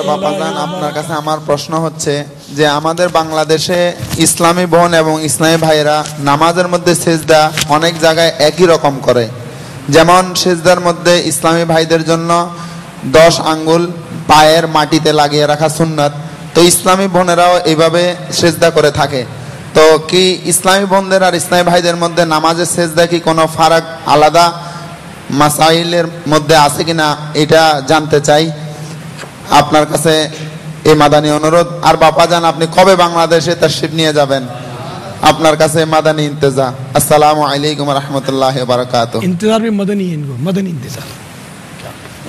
বাপাজান, আপনার কাছে আমার প্রশ্ন হচ্ছে যে আমাদের বাংলাদেশে ইসলামী বোন এবং ইসলামী ভাইরা নামাজের মধ্যে সেজদা অনেক জায়গায় একই রকম করে। যেমন সেজদার মধ্যে ইসলামী ভাইদের জন্য 10 আঙ্গুল পায়ের মাটিতে লাগিয়ে রাখা সুন্নাত, তো ইসলামী বোনেরাও এইভাবে সেজদা করে থাকে। তো কি ইসলামী বোনদের আর ইসলামী ভাইদের মধ্যে নামাজের সেজদা কি কোনো ফারাক আলাদা মাসাইলের মধ্যে আছে কিনা এটা জানতে চাই আপনার কাছে এই মাদানী অনুরোধ। আর বাপাজান, আপনি কবে বাংলাদেশে তাশরিফ নিয়ে যাবেন? আপনার কাছে মাদানী ইন্তজা। আসসালামু আলাইকুম ওয়া রাহমাতুল্লাহি ওয়া বারাকাতুহু। इंतजार भी मदनी है, इनको मदनी इंतजार।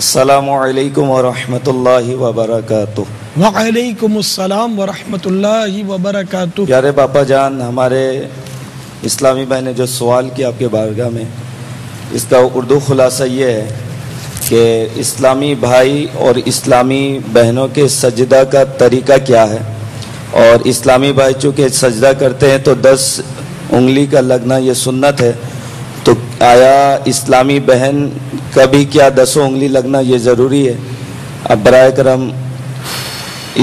अस्सलामु अलैकुम व रहमतुल्लाहि व बरकातुहू। वालेकुम अस्सलाम व रहमतुल्लाहि व बरकातुहू। प्यारे बापा जान, हमारे इस्लामी भाई ने जो सवाल किया आपके बारगाह में, इसका उर्दू खुलासा ये है कि इस्लामी भाई और इस्लामी बहनों के सजदा का तरीका क्या है, और इस्लामी भाई चूँकि सजदा करते हैं तो 10 उंगली का लगना ये सुन्नत है, तो आया इस्लामी बहन का भी क्या 10 उंगली लगना ये ज़रूरी है? अब बराए करम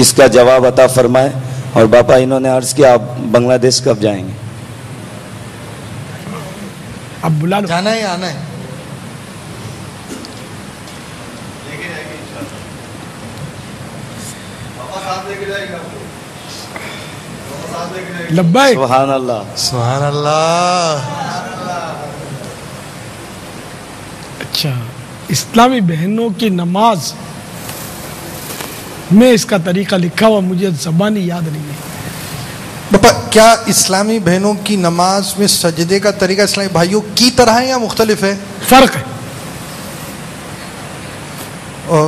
इसका जवाब अता फरमाएं। और बापा, इन्होंने अर्ज़ किया आप बांग्लादेश कब जाएंगे? अब बुला लो। जाना है या आना है? लब्बाइक। सुभान अल्लाह। सुभान अल्लाह। अच्छा, इस्लामी बहनों की नमाज में इसका तरीका लिखा हुआ मुझे ज़बानी याद नहीं है। बापा, क्या इस्लामी बहनों की नमाज में सजदे का तरीका इस्लामी भाइयों की तरह है या मुख्तलिफ है? फ़र्क है। और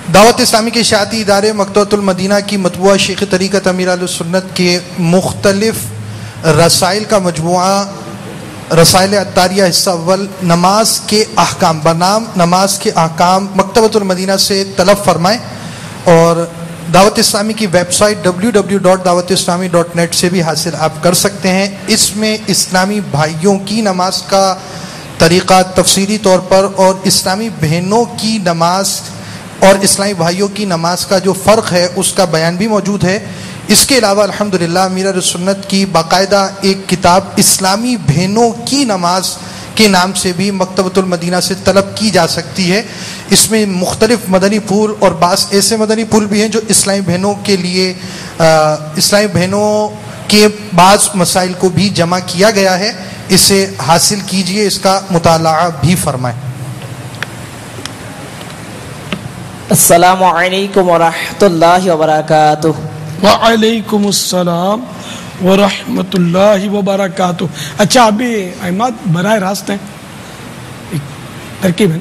दावत इस्लामी के शाती इदारे मकतबतुल मदीना की मतबूआ शेख तरीक़त अमीर अहले सुन्नत के मुख्तलिफ रसाइल का मजमुआ रसाइल अत्तारिया हिस्सा अव्वल नमाज के अहकाम बनाम नमाज के अहकाम मकतबतुल मदीना से तलब फरमाएँ, और दावत इस्लामी की वेबसाइट www.dawatislami.net से भी हासिल आप कर सकते हैं। इसमें इस्लामी भाइयों की नमाज का तरीक़ा तफसीली तौर पर और इस्लामी बहनों की नमाज और इस्लामी भाइयों की नमाज का जो फ़र्क है उसका बयान भी मौजूद है। इसके अलावा अल्हम्दुलिल्लाह अमीर अहले सुन्नत की बाकायदा एक किताब इस्लामी बहनों की नमाज के नाम से भी मकतबतुल मदीना से तलब की जा सकती है। इसमें मुख्तलिफ मदनी फूल और बास ऐसे मदनी फूल भी हैं जो इस्लामी बहनों के लिए इस्लामी बहनों के बाज़ मसाइल को भी जमा किया गया है। इसे हासिल कीजिए, इसका मुताला भी फरमाएं। अस्सलामु अलैकुम व रहमतुल्लाहि व बरकातुहू। वालेकुम अस्सलाम व रहमतुल्लाहि व बरकातुहू। अच्छा, अभी अहमद बराह रास्त हैं, एक तरकीब है।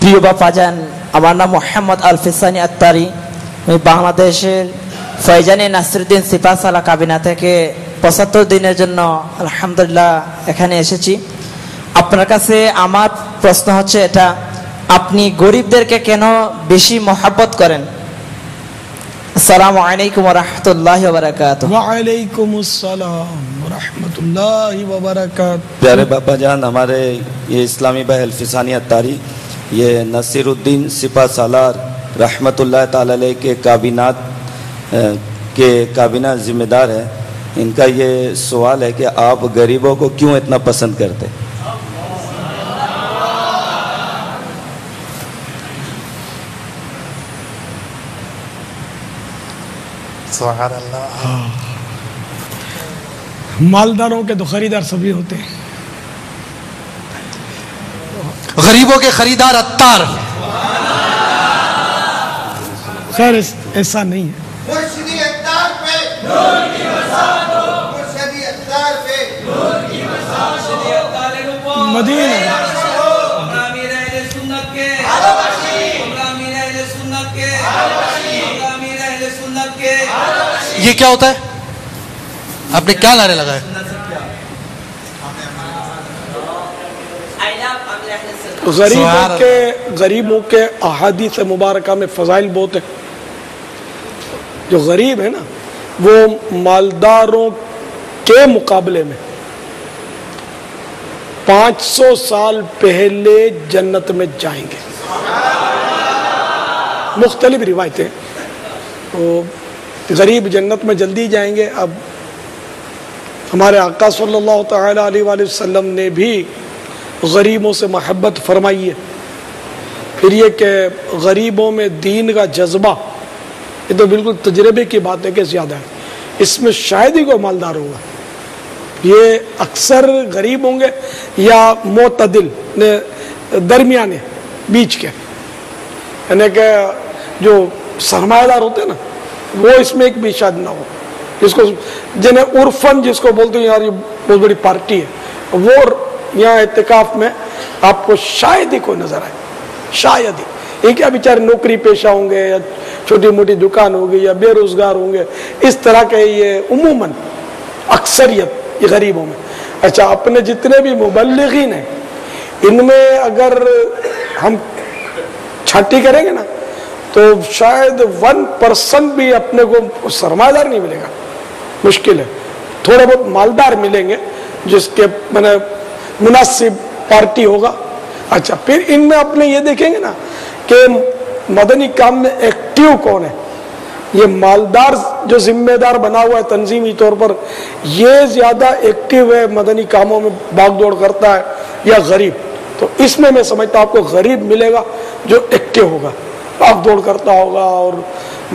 প্রিয় বাপাজান, আমার নাম মোহাম্মদ আলফিসানি আত্তারি। আমি বাংলাদেশের ফয়জানি নাসিরুদ্দিন সিপাহসালা কাবিনা থেকে 75 দিনের জন্য আলহামদুলিল্লাহ এখানে এসেছি। আপনার কাছে আমার প্রশ্ন হচ্ছে এটা, আপনি গরিবদেরকে কেন বেশি মহব্বত করেন? আসসালামু আলাইকুম ওয়া রাহমাতুল্লাহি ওয়া বারাকাতুহু। वालेकुम अस्सलाम व रहमतुल्लाहि व बरकातुहू। प्यारे बापा जान, हमारे ये इस्लामी भाई अल्फिसानी अत्तारी ये नसीरुद्दीन सिपा सालार रहमतुल्लाह ताला अलैह के काबिना ज़िम्मेदार है। इनका ये सवाल है कि आप गरीबों को क्यों इतना पसंद करते? सुभान अल्लाह। मालदारों के तो खरीदार सभी होते हैं, गरीबों के खरीदार अत्तार। खैर ऐसा नहीं है। मुर्शिदी अत्तार पे नूर की बरसात हो, मुर्शिदी अत्तार पे नूर की बरसात हो, मदीना अमीर अहले सुन्नत के आलमशी, अमीर अहले सुन्नत के आलमशी, अमीर अहले सुन्नत के आलमशी। ये क्या होता है? आपने क्या नारे लगाए? गरीबों के अहादीस मुबारका में फ़ज़ाइल बहुत है। जो गरीब है ना, वो मालदारों के मुकाबले में 500 साल पहले जन्नत में जाएंगे। मुख्तलिफ रिवायतें। तो गरीब जन्नत में जल्दी जाएंगे। अब हमारे आका सल्लल्लाहु तआला अलैहि वसल्लम ने भी गरीबों से मोहब्बत फरमाई है। फिर ये कि गरीबों में दीन का जज्बा, ये तो बिल्कुल तजर्बे की बात है कि ज़्यादा है। इसमें शायद ही कोई मालदार होगा, ये अक्सर गरीब होंगे या मोतदिल दरमियाने बीच के, यानी कि जो सरमायादार होते हैं ना, वो इसमें एक भी शायद ना हो, जिसको जिन्हें उर्फन जिसको बोलते हैं यार ये बहुत बड़ी पार्टी है, वो यहाँ इत्तिकाफ में आपको शायद ही कोई नजर आए, शायद ही। ये क्या बेचारे नौकरी पेशा होंगे या छोटी मोटी दुकान होगी या बेरोजगार होंगे, इस तरह के ये उमूमन अक्सरियत ये गरीबों में। अच्छा, अपने जितने भी मुबल्लिगीन हैं इनमें अगर हम छांटी करेंगे ना तो शायद 1% भी अपने को सरमायादार नहीं मिलेगा, मुश्किल है। थोड़े बहुत मालदार मिलेंगे जिसके मैंने मुनासिब पार्टी होगा। अच्छा, फिर इनमें अपने ये देखेंगे ना कि मदनी काम में एक्टिव कौन है। ये मालदार जो जिम्मेदार बना हुआ है तंजीमी तौर पर, ये ज्यादा एक्टिव है, मदनी कामों में भागदौड़ करता है, या गरीब? तो इसमें मैं समझता हूँ आपको गरीब मिलेगा जो एक्टिव होगा, भागदौड़ करता होगा, और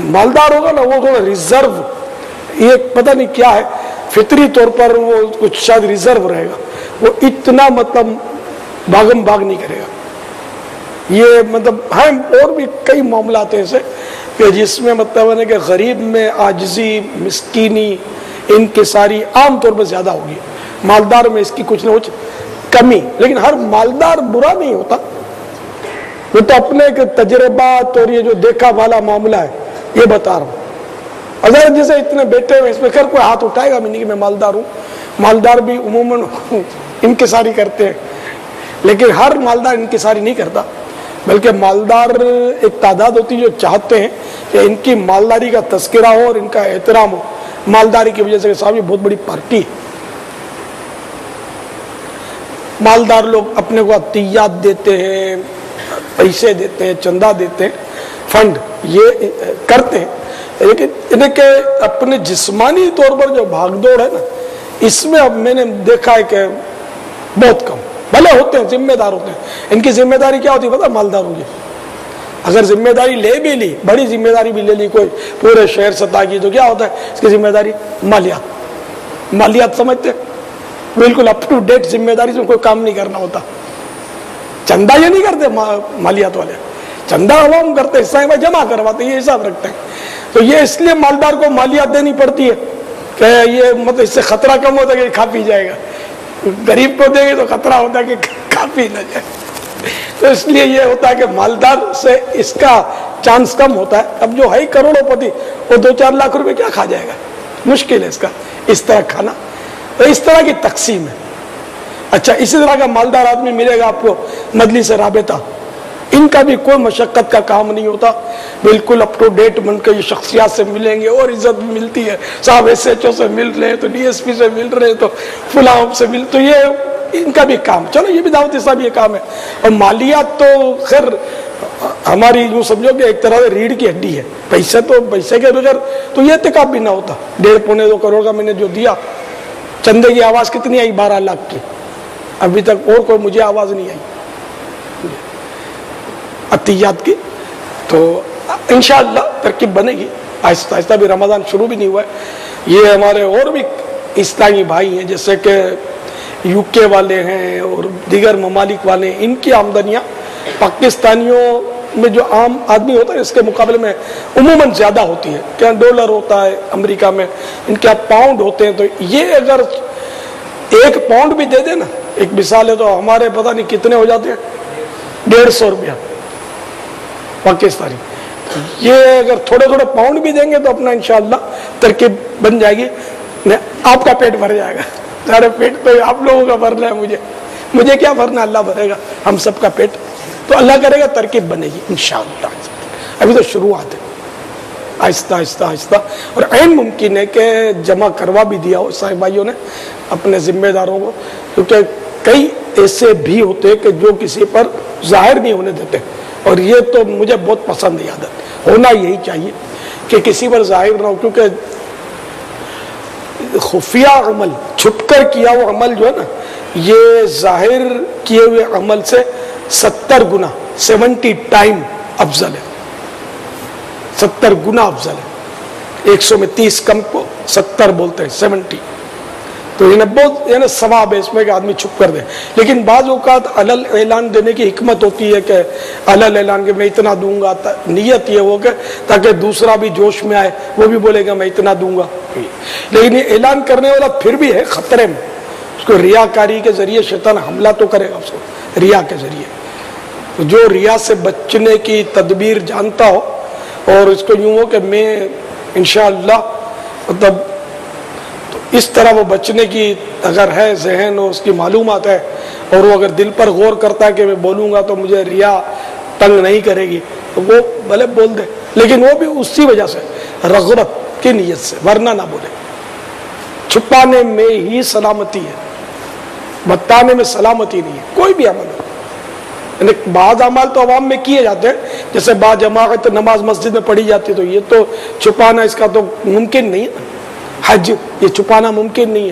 मालदार होगा ना वो थोड़ा रिजर्व, ये पता नहीं क्या है, फितरी तौर पर वो कुछ शायद रिजर्व रहेगा, वो इतना मतलब भागम भाग नहीं करेगा। ये मतलब है, और भी कई मामला हैं ऐसे कि जिसमें मतलब है कि गरीब में आजिजी, मिस्कीनी, इनकिसारी आम तौर पर ज्यादा होगी। मालदार में इसकी कुछ न कुछ कमी, लेकिन हर मालदार बुरा नहीं होता, वो तो अपने के तजर्बात और ये जो देखा वाला मामला है ये बता रहा हूँ। अगर जैसे इतने बैठे हुए इसमें खैर कोई हाथ उठाएगा भी नहीं कि मैं मालदार हूँ, मालदार भी उमूमन इनकिसारी करते हैं, लेकिन हर मालदार इनकिसारी नहीं करता, बल्कि मालदार एक तादाद होती है जो चाहते हैं कि इनकी मालदारी का तस्करा हो और इनका एहतराम हो, मालदारी की वजह से साहब ये बहुत बड़ी पार्टी है। मालदार लोग अपने को अतियात देते हैं, पैसे देते हैं, चंदा देते हैं, फंड ये करते हैं, लेकिन इन्हें के अपने जिस्मानी तौर पर जो भागदौड़ है ना, इसमें अब मैंने देखा है कि बहुत कम, भले होते हैं, जिम्मेदार होते हैं। इनकी जिम्मेदारी क्या होती है पता, मालदारों की अगर जिम्मेदारी ले भी ली, बड़ी जिम्मेदारी भी ले ली कोई पूरे शहर सतह की, तो क्या होता है इसकी जिम्मेदारी? मालियात। मालियात समझते हैं, बिल्कुल अप टू डेट जिम्मेदारी से कोई काम नहीं करना होता। चंदा ये नहीं करते मालियात वाले, चंदा अवाम करते, हिस्सा जमा करवाते, ये हिसाब रखते हैं। तो ये इसलिए मालदार को मालियात देनी पड़ती है कि ये मतलब इससे खतरा कम होता है कि खा पी जाएगा। गरीब को देंगे तो खतरा होता है कि खा पी न जाए, तो इसलिए ये होता है कि मालदार से इसका चांस कम होता है। अब जो है करोड़ोंपति, वो 2-4 लाख रुपए क्या खा जाएगा, मुश्किल है इसका इस तरह खाना। तो इस तरह की तकसीम है। अच्छा, इसी तरह का मालदार आदमी मिलेगा आपको मजलिस राबता, इनका भी कोई मशक्कत का काम नहीं होता, बिल्कुल अप टू डेट बनकर ये शख्सियात से मिलेंगे और इज्जत भी मिलती है। साहब SHO से मिल रहे हैं तो DSP से मिल रहे हैं तो फुलाम से मिल, तो ये इनका भी काम, चलो ये भी दावत साहब ये काम है। और मालियात तो खैर हमारी यूँ समझो कि एक तरह से रीढ़ की हड्डी है। पैसे तो पैसे के बगैर तो ये इत्तेकाफ भी ना होता। 1.5-2 करोड़ का मैंने जो दिया, चंदे की आवाज़ कितनी आई? 12 लाख की। अभी तक और कोई मुझे आवाज़ नहीं आई अतियात की। तो इंशाअल्लाह तरकीब बनेगी आहिस्ता आहिस्ता। भी रमज़ान शुरू भी नहीं हुआ है। ये हमारे और भी इस्लामी भाई हैं, जैसे कि UK वाले हैं और दीगर ममालिक वाले हैं, इनकी आमदनियाँ पाकिस्तानियों में जो आम आदमी होता है इसके मुकाबले में उमूमन ज़्यादा होती है। क्या डॉलर होता है अमेरिका में, इनके यहाँ पाउंड होते हैं। तो ये अगर 1 पाउंड भी दे दे ना, एक मिसाल है, तो हमारे पता नहीं कितने हो जाते हैं, 150 रुपया पाकिस्तानी। ये अगर थोड़े थोड़े पाउंड भी देंगे तो अपना इंशाअल्लाह तरकीब बन जाएगी, आपका पेट भर जाएगा। सारे पेट तो आप लोगों का भरना है, मुझे क्या भरना, अल्लाह भरेगा हम सबका पेट। तो अल्लाह करेगा तरकीब बनेगी इंशाअल्लाह। अभी तो शुरुआत है, आहिस्ता आहिस्ता आहिस्ता। और ऐन मुमकिन है कि जमा करवा भी दिया हो साहिब भाइयों ने अपने जिम्मेदारों को, क्योंकि कई ऐसे भी होते हैं कि जो किसी पर जाहिर नहीं होने देते, اور یہ تو مجھے بہت پسند ہے عادت، ہونا یہی چاہیے کہ کسی پر ظاہر نہ ہو، کیونکہ خفیہ عمل، چھپ کر کیا ہوا عمل جو ہے نا، یہ ظاہر کیے ہوئے عمل سے 70 گنا 70 ٹائم افضل ہے، 70 گنا افضل ہے۔ 100 میں 30 کم کو 70 بولتے ہیں، 70۔ تو بہت ثواب ہے اس میں کہ آدمی چھپ کر دے۔ لیکن بعض اوقات علل اعلان دینے کی حکمت ہوتی ہے کہ علل اعلان کہ میں اتنا دوں گا، نیت یہ ہو کہ تاکہ دوسرا بھی جوش میں آئے، وہ بھی بولے گا میں اتنا دوں گا۔ لیکن یہ اعلان کرنے والا پھر بھی ہے خطرے میں، اس کو ریاکاری کے ذریعے شیطان حملہ تو کرے گا اس کو ریا کے ذریعے۔ جو ریا سے بچنے کی تدبیر جانتا ہو اور اس کو یوں ہو کہ میں انشاءاللہ مطلب اس طرح وہ بچنے کی اگر ہے ذہن اور اس کی معلومات ہے، اور وہ اگر دل پر غور کرتا ہے کہ میں بولوں گا تو مجھے ریا تنگ نہیں کرے گی، تو وہ بھلے بول دے، لیکن وہ بھی اسی وجہ سے رغبت کی نیت سے، ورنہ نہ بولے۔ چھپانے میں ہی سلامتی ہے، بتانے میں سلامتی نہیں ہے کوئی بھی عمل ہو۔ یعنی بعض اعمال تو عوام میں کیے جاتے ہیں، جیسے بعض جماعت نماز مسجد میں پڑھی جاتی ہے، تو یہ تو چھپانا اس کا تو ممکن نہیں ہے۔ حج یہ چھپانا ممکن نہیں ہے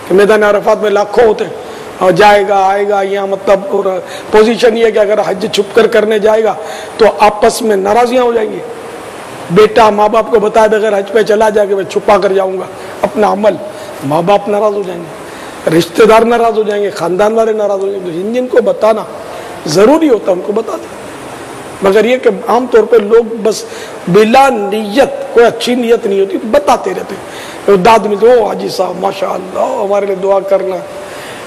کہ میدان عرفات میں لاکھوں ہوتے ہیں اور جائے گا آئے گا، یہاں مطلب اور پوزیشن یہ ہے کہ اگر حج چھپ کر کرنے جائے گا تو آپس میں ناراضیاں ہو جائیں گی۔ بیٹا ماں باپ کو بتائے بغیر حج پہ چلا جائے کہ میں چھپا کر جاؤں گا اپنا عمل، ماں باپ ناراض ہو جائیں گے، رشتہ دار ناراض ہو جائیں گے، خاندان والے ناراض ہو جائیں گے۔ جن جن کو بتانا ضروری ہوتا ہے ان کو بتا دیں، مگر یہ کہ عام طور پہ لوگ بس بلا نیت، کوئی اچھی نیت نہیں ہوتی، بتاتے رہتے ہیں۔ داد ملتے او حاجی صاحب ماشاءاللہ ہمارے لیے دعا کرنا۔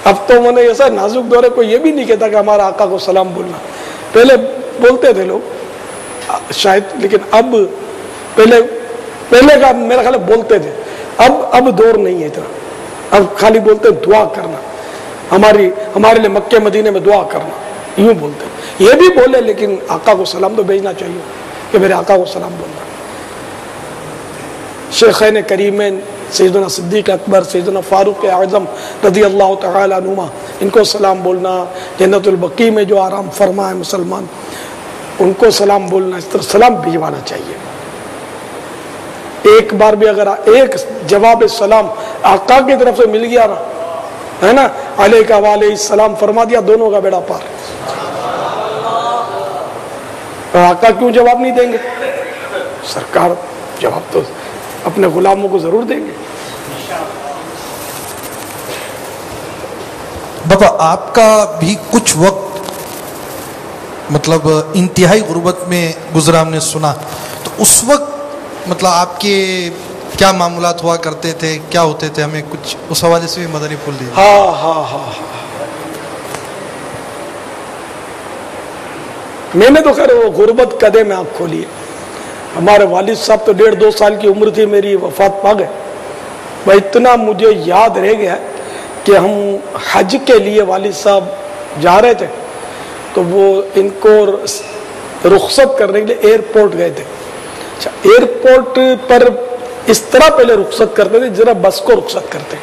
اب تو میں نے ایسا نازک دور ہے، کوئی یہ بھی نہیں کہتا کہ ہمارا آقا کو سلام بولنا۔ پہلے بولتے تھے لوگ شاید، لیکن اب پہلے کا میرا خیال بولتے تھے، اب دور نہیں ہے اتنا، اب خالی بولتے دعا کرنا، ہمارے لیے مکے مدینے میں دعا کرنا، یوں بولتے ہیں۔ یہ بھی بولے لیکن آقا کو سلام تو بھیجنا چاہیے کہ میرے آقا کو سلام بولنا۔ شیخین کریمین سیدنا صدیق اکبر، سیدنا فاروق اعظم رضی اللہ تعالی عنہما، ان کو سلام بولنا، جنت البقیع میں جو آرام فرما ہے مسلمان ان کو سلام بولنا، اس طرح سلام بھجوانا چاہیے۔ ایک بار بھی اگر ایک جواب سلام آقا کی طرف سے مل گیا نا، ہے نا، علیہ وعلیہ السلام فرما دیا، دونوں کا بیڑا پار۔ آقا کیوں جواب نہیں دیں گے؟ سرکار جواب تو اپنے غلاموں کو ضرور دیں گے۔ بابا آپ کا بھی کچھ وقت مطلب انتہائی غربت میں گزرا ہم نے سنا، تو اس وقت مطلب آپ کے کیا معاملات ہوا کرتے تھے، کیا ہوتے تھے، ہمیں کچھ اس حوالے سے بھی مدنی پھول دیجیے۔ ہاں میں نے تو خیر وہ غربت قدے میں آنکھ کھولی ہے۔ ہمارے والد صاحب تو 1.5-2 سال کی عمر تھی میری، وفات پا گئے۔ وہ اتنا مجھے یاد رہ گیا کہ ہم حج کے لیے والد صاحب جا رہے تھے، تو وہ ان کو رخصت کرنے کے لیے ایئرپورٹ گئے تھے۔ اچھا، ایئرپورٹ پر اس طرح پہلے رخصت کرتے تھے جرا بس کو رخصت کرتے،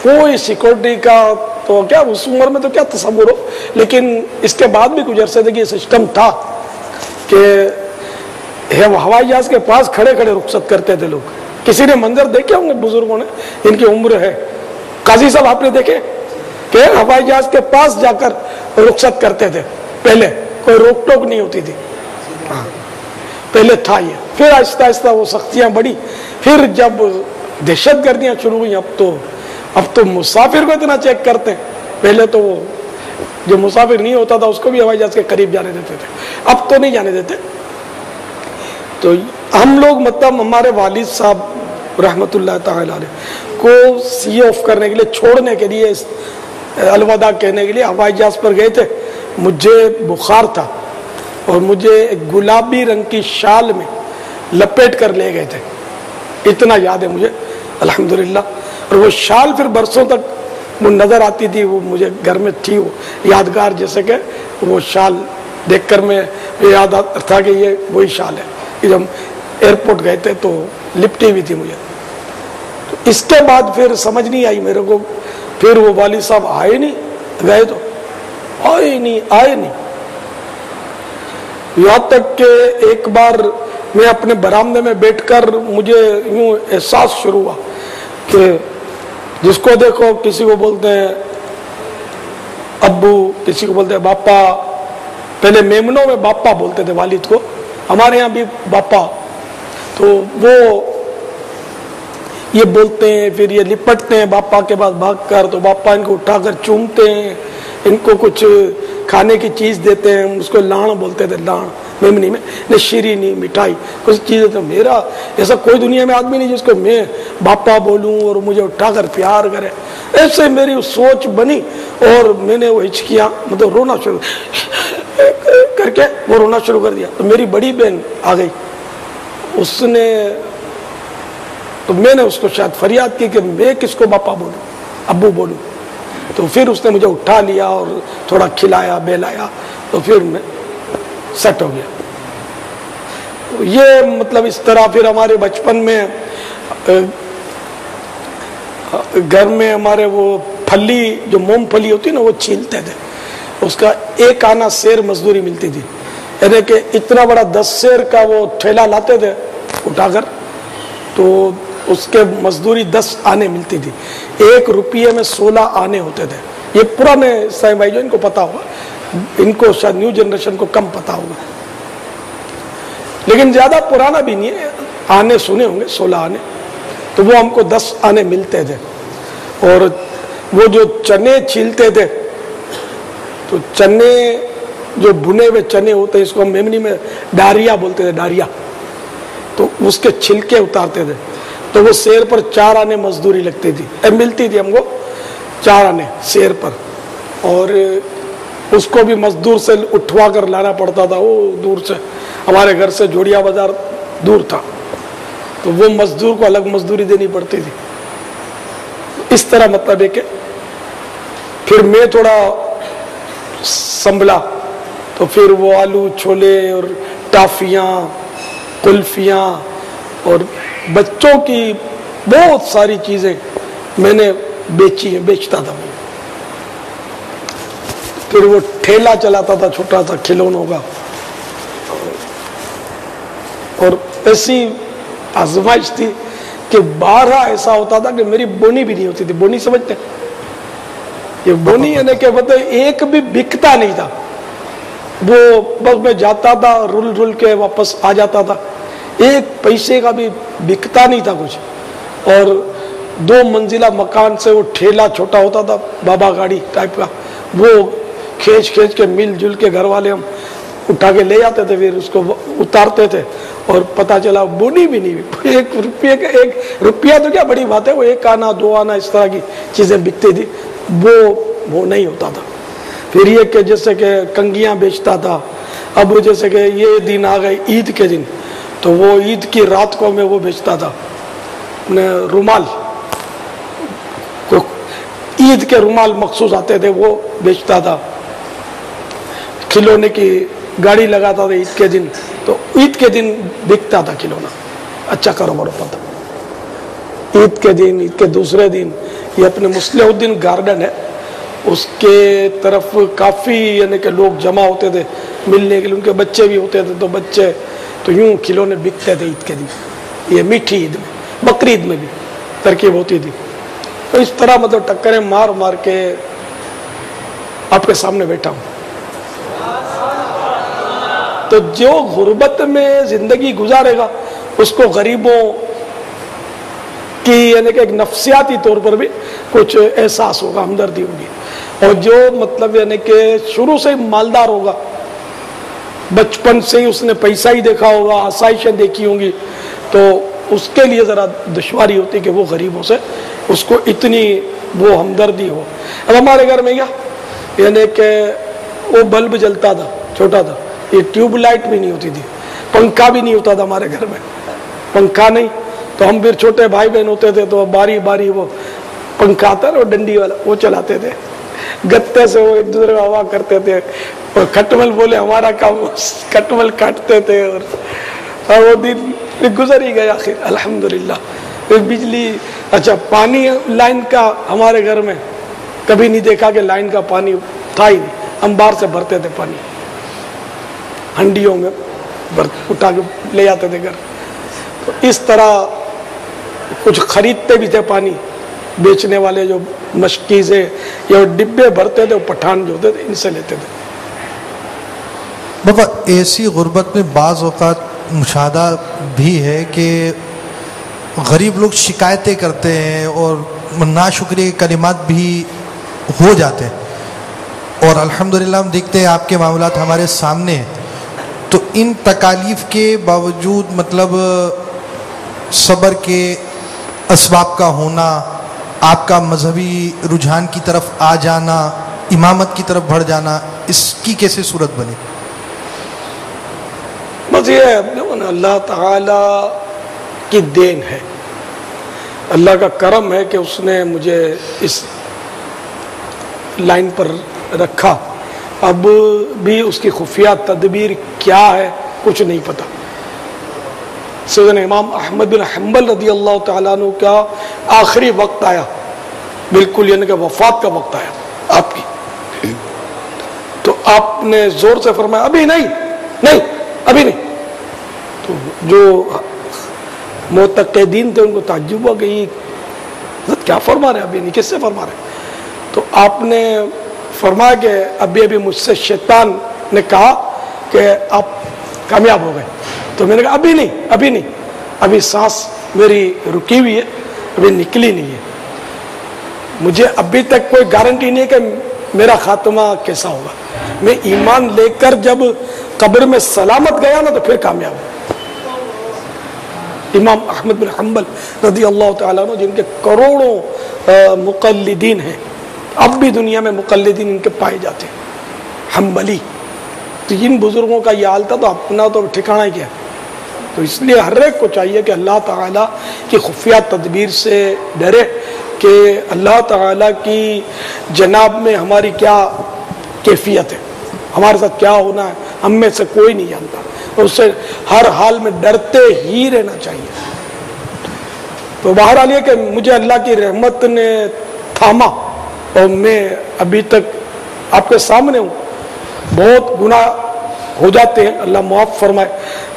کوئی سیکورٹی کا تو کیا اس عمر میں تو کیا تصور ہو، لیکن اس کے بعد بھی کچھ عرصے تک یہ سسٹم تھا کہ ہوائی جہاز کے پاس کھڑے کھڑے رخصت کرتے تھے لوگ۔ کسی نے منظر دیکھے ہوں گے بزرگوں نے، ان کی عمر ہے، قاضی صاحب آپ نے دیکھے کہ ہوائی جہاز کے پاس جا کر رخصت کرتے تھے، پہلے کوئی روک ٹوک نہیں ہوتی تھی، پہلے تھا یہ۔ پھر آہستہ آہستہ وہ سختیاں بڑھی، پھر جب دہشت گردیاں شروع ہوئی، اب تو مسافر کو اتنا چیک کرتے ہیں، پہلے تو وہ جو مسافر نہیں ہوتا تھا اس کو بھی ہوائی جہاز کے قریب جانے دیتے تھے، اب تو نہیں جانے دیتے۔ تو ہم لوگ مطلب ہمارے والد صاحب رحمت اللہ تعالی علیہ کو سی آف کرنے کے لیے، چھوڑنے کے لیے، الوداع کہنے کے لیے ہوائی جہاز پر گئے تھے۔ مجھے بخار تھا اور مجھے ایک گلابی رنگ کی شال میں لپیٹ کر لے گئے تھے، اتنا یاد ہے مجھے الحمدللہ۔ اور وہ شال پھر برسوں تک وہ نظر آتی تھی، وہ مجھے گھر میں تھی، وہ یادگار، جیسے کہ وہ شال دیکھ کر میں یاد تھا کہ یہ وہی شال ہے کہ جب ایئرپورٹ گئے تھے تو لپٹی ہوئی تھی مجھے۔ تو اس کے بعد پھر سمجھ نہیں آئی میرے کو، پھر وہ والد صاحب آئے نہیں، گئے تو آئے نہیں۔ यहाँ तक कि एक बार मैं अपने बरामदे में बैठकर मुझे यूं एहसास शुरू हुआ कि जिसको देखो किसी को बोलते हैं अब्बू, किसी को बोलते हैं बापा। पहले मेमनों में बापा बोलते थे वालिद को, हमारे यहाँ भी बापा। तो वो ये बोलते हैं, फिर ये लिपटते हैं बापा के पास भागकर, तो बापा इनको उठाकर चूमते हैं, इनको कुछ खाने की चीज देते हैं, उसको लाण बोलते थे, लाण मेमनी में, न शीरीनी मिठाई कुछ चीजें। तो मेरा ऐसा कोई दुनिया में आदमी नहीं जिसको मैं बापा बोलूं और मुझे उठाकर प्यार करे। ऐसे मेरी सोच बनी और मैंने वो हिचकियां मतलब रोना शुरू करके वो रोना शुरू कर दिया। तो मेरी बड़ी बहन आ गई, उसने, तो मैंने उसको शायद फरियाद की कि मैं किसको बापा बोलूं, अब्बू बोलूं। तो फिर उसने मुझे उठा लिया और थोड़ा खिलाया बेलाया, तो फिर मैं सेट हो गया। तो ये मतलब इस तरह फिर हमारे बचपन में घर में हमारे वो फली जो मूंगफली होती ना वो छीलते थे, उसका 1 आना सेर मजदूरी मिलती थी। यानी कि इतना बड़ा 10 सेर का वो ठेला लाते थे उठाकर, तो उसके मजदूरी 10 आने मिलती थी। 1 रुपये में 16 आने होते थे। ये पुराने साईं भाई जो इनको पता होगा, इनको शायद न्यू जनरेशन को कम पता होगा, लेकिन ज्यादा पुराना भी नहीं है, आने सुने होंगे 16 आने। तो वो हमको 10 आने मिलते थे। और वो जो चने छीलते थे, तो चने जो भुने हुए चने होते हैं, इसको हम मेमनी में डारिया बोलते थे, डारिया। तो उसके छिलके उतारते थे, तो वो शेर पर 4 आने मजदूरी लगती थी, मिलती थी हमको 4 आने शेर पर। और उसको भी मजदूर से उठवा कर लाना पड़ता था, वो दूर से, हमारे घर से जोड़िया बाजार दूर था, तो वो मजदूर को अलग मजदूरी देनी पड़ती थी। इस तरह मतलब है कि फिर मैं थोड़ा संभला, तो फिर वो आलू छोले और टाफियाँ, कुल्फियाँ और बच्चों की बहुत सारी चीजें मैंने बेची है, बेचता था मैं। फिर वो ठेला चलाता था छोटा सा खिलौनों का। और ऐसी आजमाइश थी कि 12 ऐसा होता था कि मेरी बोनी भी नहीं होती थी। बोनी समझते, ये बोनी यानी कि मतलब एक भी बिकता नहीं था। वो बस मैं जाता था, रुल रुल के वापस आ जाता था, 1 पैसे का भी बिकता नहीं था कुछ। और 2 मंजिला मकान से वो ठेला छोटा होता था, बाबा गाड़ी टाइप का, वो खींच खींच के मिलजुल के घर वाले हम उठा के ले जाते थे, फिर उसको उतारते थे। और पता चला बोनी भी नहीं, 1 रुपये का, 1 रुपया तो क्या बड़ी बात है, वो 1 आना 2 आना इस तरह की चीजें बिकती थी, वो नहीं होता था। फिर ये कि जैसे कि कंगियां बेचता था। अब जैसे कि ये दिन आ गए ईद के दिन, तो वो ईद की रात को मैं वो बेचता था, रुमाल, ईद के रुमाल मखसूस आते थे वो बेचता था। खिलौने की गाड़ी लगाता था ईद के दिन, तो ईद के दिन बिकता था खिलौना, अच्छा कारोबार होता था। ईद के दिन, ईद के दूसरे दिन, ये अपने मुस्लिहुद्दीन गार्डन है, उसके तरफ काफ़ी यानी कि लोग जमा होते थे मिलने के लिए, उनके बच्चे भी होते थे, तो बच्चे तो यूं खिलौने बिकते थे ईद के दिन। ये मीठी ईद में, बकरी ईद में भी तरकीब होती थी। तो इस तरह मतलब टक्करें मार मार के आपके सामने बैठा हूं। तो जो गुर्बत में जिंदगी गुजारेगा उसको गरीबों की यानी कि एक नफ्सियाती तौर पर भी कुछ एहसास होगा, हमदर्दी होगी। और जो मतलब यानी कि शुरू से ही मालदार होगा, बचपन से ही उसने पैसा ही देखा होगा, आसाइशें देखी होंगी, तो उसके लिए ज़रा दुश्वारी होती कि वो गरीबों से उसको इतनी वो हमदर्दी हो। अब हमारे घर में क्या यानी कि वो बल्ब जलता था, छोटा था, ये ट्यूबलाइट भी नहीं होती थी, पंखा भी नहीं होता था हमारे घर में, पंखा नहीं। तो हम फिर छोटे भाई बहन होते थे तो बारी बारी वो पंखा आता है, डंडी वाला, वो चलाते थे, गत्ते से वो एक दूसरे को हवा करते थे। और खटमल बोले हमारा काम, खटमल काटते थे। और वो दिन गुजर ही गया आखिर अल्हम्दुलिल्लाह। फिर बिजली, अच्छा पानी लाइन का हमारे घर में कभी नहीं देखा कि लाइन का पानी था ही नहीं, हम बाहर से भरते थे पानी। हंडियों में उठा के ले जाते थे घर। तो इस तरह कुछ खरीदते भी थे पानी, बेचने वाले जो मशकी से या डिब्बे भरते थे, वो पठान जो होते थे इनसे लेते थे। बाबा ऐसी गुर्बत में बाज़ औक़ात मुशाहदा भी है कि गरीब लोग शिकायतें करते हैं और नाशुक्रिया के कलिमात भी हो जाते हैं, और अल्हम्दुलिल्लाह हम देखते हैं आपके मामलात हमारे सामने हैं। तो इन तकालीफ के बावजूद मतलब सब्र के असबाब का होना, आपका मजहबी रुझान की तरफ आ जाना, इमामत की तरफ बढ़ जाना, इसकी कैसे सूरत बनी? बस ये अल्लाह ताला की देन है, अल्लाह का करम है कि उसने मुझे इस लाइन पर रखा। अब भी उसकी खुफिया तदबीर क्या है कुछ नहीं पता। सैयदना इमाम अहमद बिन हंबल रदी अल्लाह तआला अन्हु का आखिरी वक्त आया, बिल्कुल यानी कि वफात का वक्त आया आपकी, तो आपने जोर से फरमाया अभी नहीं, नहीं अभी नहीं। तो जो मुतक़िदीन थे उनको ताज्जुब हुआ कि ये क्या फरमा रहे, अभी नहीं किससे फरमा रहे। तो आपने फरमाया कि अभी अभी मुझसे शैतान ने कहा कि आप कामयाब हो गए। तो मैंने कहा अभी नहीं, अभी नहीं, अभी सांस मेरी रुकी हुई है, अभी निकली नहीं है, मुझे अभी तक कोई गारंटी नहीं है कि मेरा खात्मा कैसा होगा। मैं ईमान लेकर जब कब्र में सलामत गया ना तो फिर कामयाब हुआ। इमाम अहमद बिन हंबल रदी अल्लाह तआला अन्हु जिनके करोड़ों मुक़ल्लिदीन हैं, अब भी दुनिया में मुक़ल्लिदीन इनके पाए जाते हैं, हम्बली। तो इन बुजुर्गों का ये हाल था, तो अपना तो ठिकाना ही क्या। तो इसलिए हर एक को चाहिए कि अल्लाह ताला की खुफिया तदबीर से डरे कि अल्लाह ताला की जनाब में हमारी क्या कैफियत है, हमारे साथ क्या होना है, हम में से कोई नहीं जानता, और उससे हर हाल में डरते ही रहना चाहिए। तो बहरहाल ये कि मुझे अल्लाह की रहमत ने थामा और मैं अभी तक आपके सामने हूँ। बहुत गुनाह हो जाते हैं, अल्लाह माफ़ फरमाए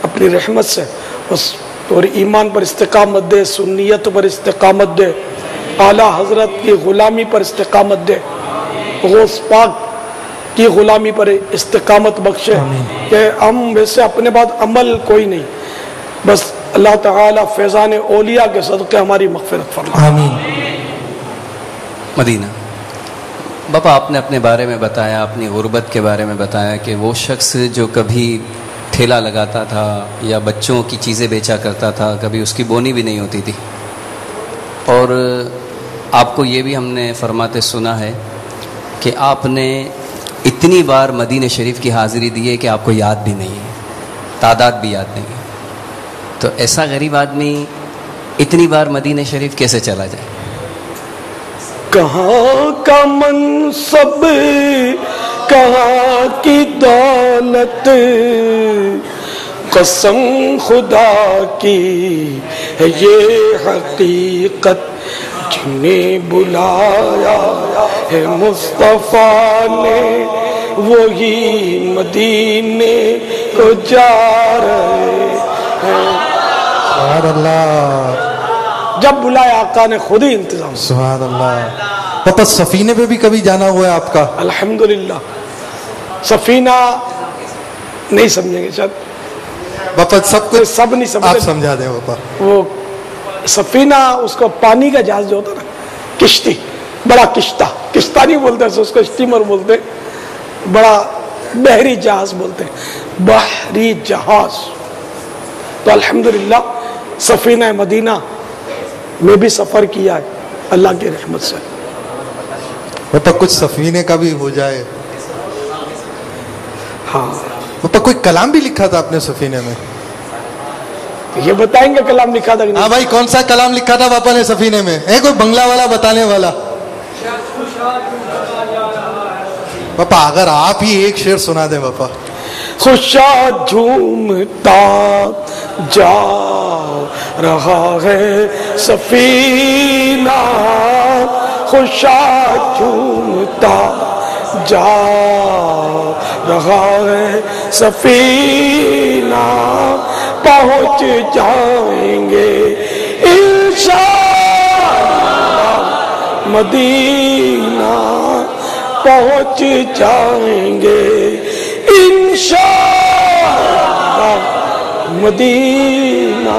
अपनी रहमत से, बस और ईमान पर इस्तिकामत दे, सुन्नियत पर इस्तिकामत दे, आला हजरत की ग़ुलामी पर इस्तिकामत दे, गौस पाक की ग़ुलामी पर इस्तिकामत बख्शे कि हम वैसे अपने बाद अमल कोई नहीं, बस अल्लाह ताला फैज़ान औलिया के सदक़े हमारी मग़फ़िरत फरमाए। आमीन। मदीना बाबा, आपने अपने बारे में बताया, अपनी गुर्बत के बारे में बताया कि वो शख्स जो कभी ठेला लगाता था या बच्चों की चीज़ें बेचा करता था, कभी उसकी बोनी भी नहीं होती थी, और आपको ये भी हमने फरमाते सुना है कि आपने इतनी बार मदीने शरीफ की हाज़िरी दी है कि आपको याद भी नहीं है, तादाद भी याद नहीं है। तो ऐसा गरीब आदमी इतनी बार मदीने शरीफ कैसे चला जाए? कहाँ का मनसब, कहाँ की दौलत, कसम खुदा की है ये हकीकत, जिन्हें बुलाया है मुस्तफा ने वही मदीने को जा रहे हैं। सुभान अल्लाह, जब बुलाया आका ने खुद ही इंतजाम। सुभान अल्लाह। पापा सफीने पे भी कभी जाना हुआ है आपका? अल्हम्दुलिल्लाह। सफीना नहीं समझेंगे शायद पापा, सब कुछ सब नहीं समझे, आप समझा दें पापा। वो सफीना उसको पानी का जहाज जो होता ना, किश्ती, बड़ा किश्ता, किश्ता नहीं बोलते उसको, स्टीमर बोलते, बड़ा बहरी जहाज बोलते हैं, बहरी जहाज। तो अल्हम्दुलिल्लाह सफीना मदीना में भी सफर किया है अल्लाह की रहमत से। पापा कुछ सफीने का भी हो जाए। हाँ पापा, कोई कलाम भी लिखा था आपने सफीने में? ये बताएंगे कलाम लिखा था कि नहीं? हाँ भाई, कौन सा कलाम लिखा था पापा ने सफीने में? है कोई बंगला वाला बताने वाला? पापा अगर आप ही एक शेर सुना दें पापा। खुशा झूमता जा रहा है सफीना, खुशा झूमता जा رہا ہے سفینہ پہنچ جائیں گے انشاءاللہ مدینہ پہنچ جائیں گے انشاءاللہ مدینہ.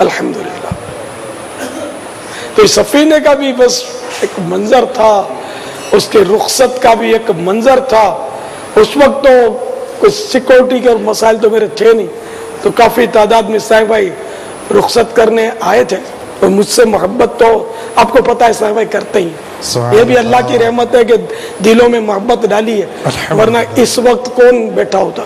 الحمدللہ. تو اس سفینے کا بھی بس ایک منظر تھا, اس کے رخصت کا بھی ایک منظر تھا. اس وقت تو کچھ سیکورٹی کے مسائل تو میرے تھے نہیں, تو کافی تعداد میں صاحب بھائی رخصت کرنے آئے تھے, اور مجھ سے محبت تو آپ کو پتا ہے صاحب بھائی کرتے ہی. یہ بھی اللہ کی رحمت ہے کہ دلوں میں محبت ڈالی ہے, ورنہ اس وقت کون بیٹھا ہوتا.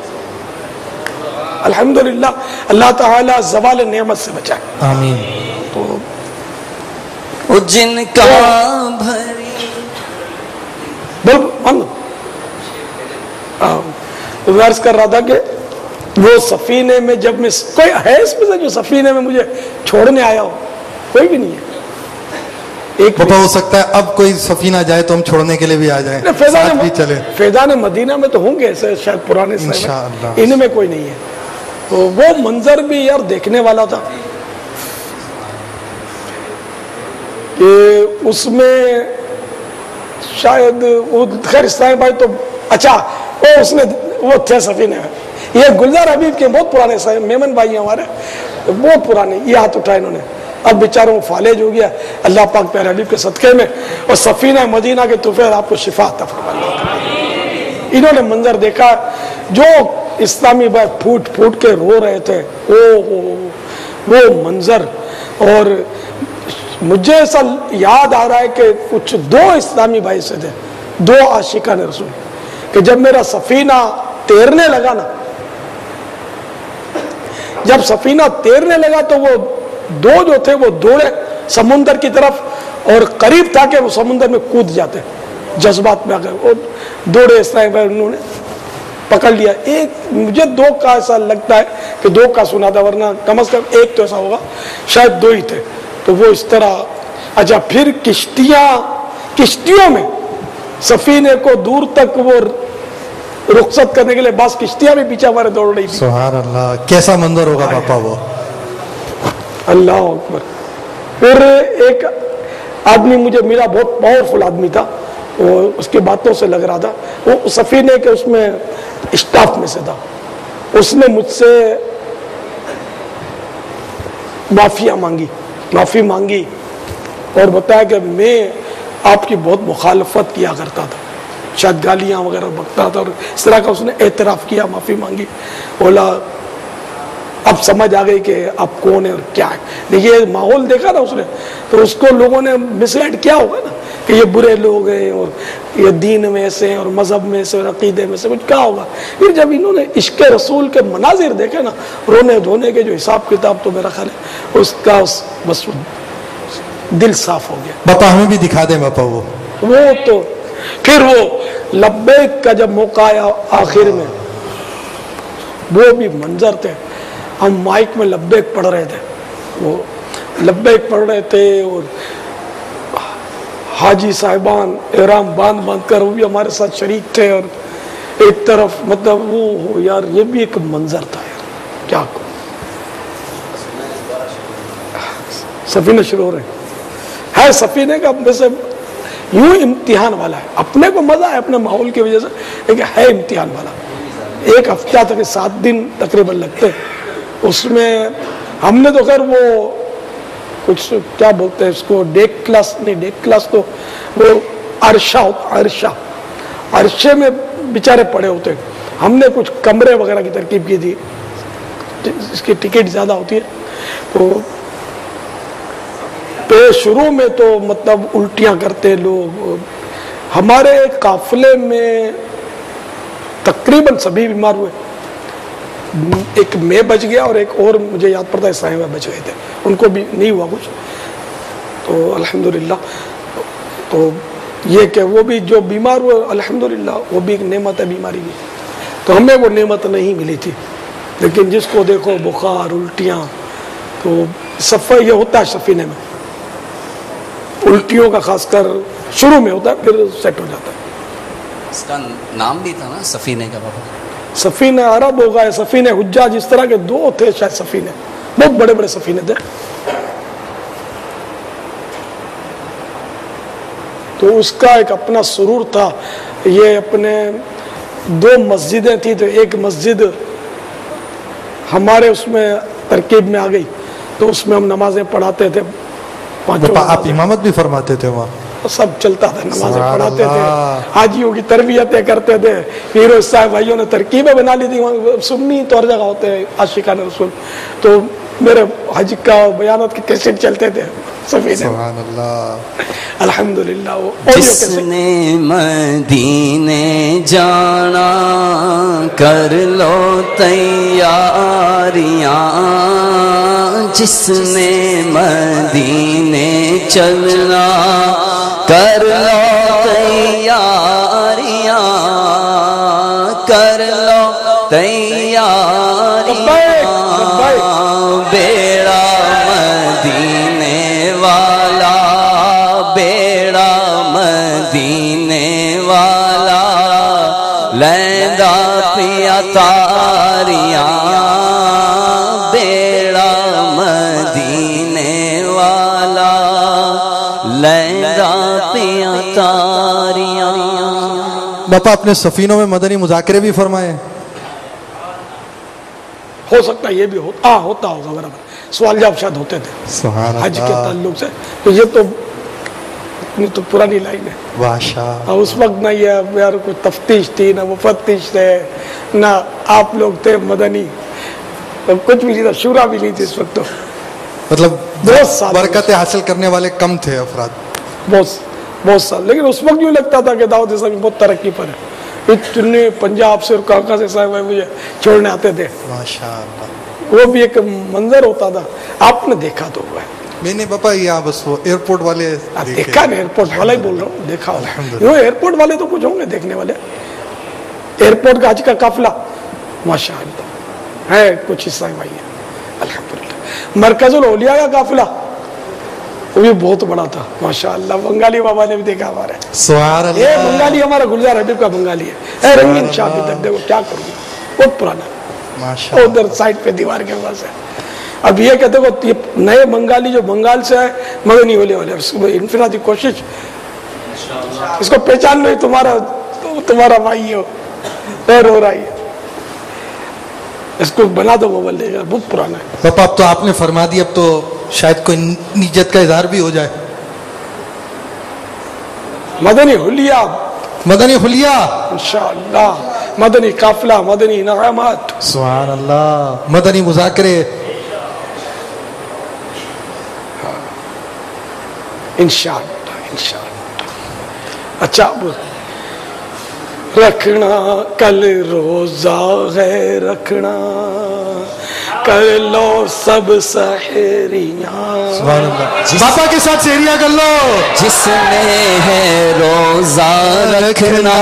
الحمدللہ اللہ تعالی زوال نعمت سے بچائے. آمین. تو جن کا بھری عرض کر رہا تھا کہ وہ سفینے میں جب میں کوئی ہے اس میں سے جو سفینے میں مجھے چھوڑنے آیا ہو؟ کوئی بھی نہیں ہے. ایک پاپا ہو سکتا ہے اب کوئی سفینہ جائے تو ہم چھوڑنے کے لیے بھی آ جائیں, ساتھ بھی چلے. فیضان مدینہ میں تو ہوں گے ایسے شاید پرانے انشاءاللہ. ان میں کوئی نہیں ہے. تو وہ منظر بھی یار دیکھنے والا تھا کہ اس میں شاید وہ خیر اسلام بھائی تو اچھا وہ اس نے وہ تھے سفینے میں. یہ گلزار حبیب کے بہت پرانے میمن بھائی ہیں ہمارے, بہت پرانے, یہ ہاتھ اٹھائے انہوں نے. اب بیچاروں فالج ہو گیا اللہ پاک پیارے حبیب کے صدقے میں, اور سفینہ مدینہ کے طوفان آپ کو شفا عطا فرمائے. انہوں نے منظر دیکھا جو اسلامی بھائی پھوٹ پھوٹ کے رو رہے تھے, وہ منظر. اور مجھے ایسا یاد آ رہا ہے کہ کچھ دو اسلامی بھائی سے تھے, دو عاشقان رسول, کہ جب میرا سفینہ تیرنے لگا نا, جب سفینہ تیرنے لگا تو وہ دو جو تھے وہ دوڑے سمندر کی طرف, اور قریب تھا کہ وہ سمندر میں کود جاتے جذبات میں. اگر وہ دوڑے اسلامی بھائی انہوں نے پکڑ لیا. ایک مجھے دو کا ایسا لگتا ہے کہ دو کا سنا تھا, ورنہ کم از کم ایک تو ایسا ہوگا, شاید دو ہی تھے. تو وہ اس طرح. اچھا پھر کشتیوں میں سفینے کو دور تک وہ رخصت کرنے کے لیے بعض کشتیاں بھی پیچھے ہمارے دوڑ رہی تھی. سبحان اللہ, کیسا منظر ہوگا پاپا وہ. اللہ اکبر. پھر ایک آدمی مجھے ملا, بہت پاورفل آدمی تھا, وہ اس کی باتوں سے لگ رہا تھا وہ سفینے کے اس میں اسٹاف میں سے تھا. اس نے مجھ سے معافی مانگی اور بتایا کہ میں آپ کی بہت مخالفت کیا کرتا تھا, شاید گالیاں وغیرہ بکتا تھا, اور اس طرح کا اس نے اعتراف کیا, معافی مانگی. بولا اب سمجھ آ گئی کہ آپ کون ہیں اور کیا ہے. یہ ماحول دیکھا نا اس نے, تو اس کو لوگوں نے مس لائڈ کیا ہوگا نا کہ یہ برے لوگ ہیں اور یہ دین میں ایسے ہیں اور مذہب میں ایسے اور عقیدے میں سے کچھ کیا ہوگا. پھر جب انہوں نے عشق رسول کے مناظر دیکھے نا, رونے دھونے کے جو حساب کتاب, تو میرا خیال ہے اس کا بس دل صاف ہو گیا. باپا ہمیں بھی دکھا دیں باپا وہ تو. پھر وہ لبیک کا جب موقع آیا آخر میں, وہ بھی منظر تھے. ہم مائک میں لبیک پڑھ رہے تھے, وہ لبیک پڑھ رہے تھے, اور حاجی صاحبان احرام باندھ کر وہ بھی ہمارے ساتھ شریک تھے. اور ایک طرف مطلب وہ یار یہ بھی ایک منظر تھا یار, کیا کو سفینے شروع ہو رہے ہے. سفینے کا ویسے یوں امتحان والا ہے, اپنے کو مزہ ہے اپنے ماحول کی وجہ سے, لیکن ہے امتحان والا. ایک ہفتہ تک 7 دن تقریباً لگتے. اس میں ہم نے تو خیر وہ کچھ کیا بولتے ہیں اس کو, ڈیک کلاس تو وہ عرشے میں بیچارے پڑے ہوتے. ہم نے کچھ کمرے وغیرہ کی ترکیب کی تھی, اس کی ٹکٹ زیادہ ہوتی ہے. تو شروع میں تو مطلب الٹیاں کرتے لوگ. ہمارے قافلے میں تقریباً سبھی بیمار ہوئے. ایک میں بچ گیا اور ایک اور مجھے یاد پڑتا ہے صاحبہ بچ گئے تھے, ان کو بھی نہیں ہوا کچھ. تو الحمدللہ تو یہ کہ وہ بھی جو بیمار ہوئے الحمدللہ وہ بھی ایک نعمت ہے بیماری کی. تو ہمیں وہ نعمت نہیں ملی تھی, لیکن جس کو دیکھو بخار الٹیاں, تو صفحہ یہ ہوتا ہے سفینے میں, الٹیوں کا خاص کر شروع میں ہوتا ہے, پھر سیٹ ہو جاتا ہے. اس کا نام بھی تھا نا سفینے کا بابا. سفینے عرب ہو گئے, سفینے حجاج, اس طرح کے 2 تھے شاید سفینے, بہت بڑے بڑے سفینے تھے. تو اس کا ایک اپنا سرور تھا. یہ اپنے 2 مسجدیں تھیں, تو ایک مسجد ہمارے اس میں ترکیب میں آ گئی, تو اس میں ہم نمازیں پڑھاتے تھے. آپ امامت بھی فرماتے تھے وہاں؟ سب چلتا تھا, نمازیں پڑھاتے تھے, حاجیوں کی تربیتیں کرتے تھے. فیروز صاحب بھائیوں نے ترکیبیں بنا لی تھی, سنی تو ہر جگہ ہوتے ہیں عاشقان رسول, تو میرے حج کا بیانات کے کیسٹ چلتے تھے سبحان اللہ. الحمدللہ. جس نے مدینے جانا کر لو تیاریاں, جس نے مدینے چلنا کر لو تیاریاں, کر لو تیاریاں, بیڑا مدینے والا, بیڑا مدینے والا, لیندا پیا تاریاں, بیڑا مدینے والا, لیندا پیا تاریاں. باپا اپنے سفینوں میں مدنی مذاکرے بھی فرمائے؟ ہو سکتا ہے یہ بھی ہوتا ہوگا, برابر سوال جواب شاید ہوتے تھے حج کے تعلق سے. تو یہ تو پرانی لائن ہے, اس وقت نہ یہ یار کوئی تفتیش تھی, نہ مفتش تھے, نہ آپ لوگ تھے مدنی, کچھ بھی نہیں تھا, شورا بھی نہیں تھی اس وقت. تو مطلب بہت سال برکتیں حاصل کرنے والے کم تھے افراد, بہت سال. لیکن اس وقت یوں لگتا تھا کہ دعوت اسلامی بہت ترقی پر ہے. اتنے پنجاب سے اور کہاں سے صاحب مجھے چھوڑنے آتے تھے, ماشاءاللہ. وہ بھی ایک منظر ہوتا تھا. آپ نے دیکھا تو ہوا ہے. میں نے باپا یہاں بس وہ ایئرپورٹ والے دیکھا نہیں, ایئرپورٹ والا ہی بول رہا ہوں, دیکھا ہوا. ایئرپورٹ والے تو کچھ ہوں گے دیکھنے والے. ایئرپورٹ کا حج کا قافلہ ماشاءاللہ ہے, کچھ حصہ بھائی ہے الحمدللہ. مرکز الاولیاء کا قافلہ وہ بھی بہت بڑا تھا ماشاءاللہ. بنگالی بابا نے بھی دیکھا ہمارے. سبحان اللہ. یہ بنگالی ہمارا گلزار حبیب کا بنگالی ہے, رنگین شاہ بھی تک. دیکھو کیا کروں گا, بہت پرانا, ادھر سائڈ پہ دیوار کے پاس ہے. اب یہ کہتے ہو یہ نئے بنگالی جو بنگال سے ہے مدنی ہونے والے, اس کو انفرادی کوشش, اس کو پہچان لو, تمہارا بھائی ہو, ہو رہا ہے. اس کو بنا دو موبائل لے گا, بہت پرانا ہے. پاپا اب تو آپ نے فرما دی, اب تو شاید کوئی نیت کا اظہار بھی ہو جائے. مدنی حلیہ, مدنی حلیہ انشاءاللہ, مدنی قافلہ, مدنی انعامات, سبحان اللہ, مدنی مذاکرے انشاءاللہ. اچھا, رکھنا کل روزہ ہے, رکھنا کر لو سب سحریاں. سبحان اللہ. باپا کے ساتھ سحریاں کر لو. جس نے ہے روزہ رکھنا,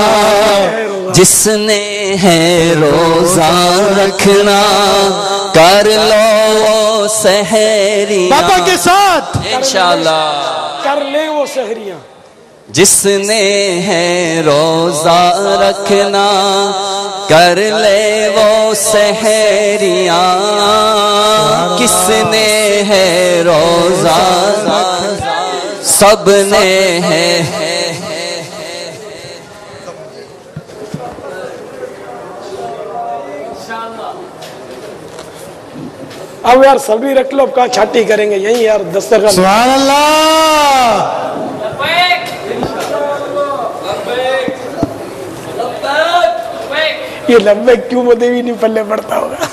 جس نے ہے روزہ رکھنا, کر لو سحریاں. باپا کے ساتھ انشاءاللہ کر لے وہ سحریاں. جس نے ہے روزہ رکھنا, کر لے وہ سحریاں. کس نے ہے روزہ رکھنا, سب نے ہے. اب یار سبھی رکھ لو, اب کہاں چھاٹی کریں گے, یہی یار دسترخوان. سبحان اللہ. یہ لبیک کیوں مدے بھی نہیں پلے پڑتا ہوگا,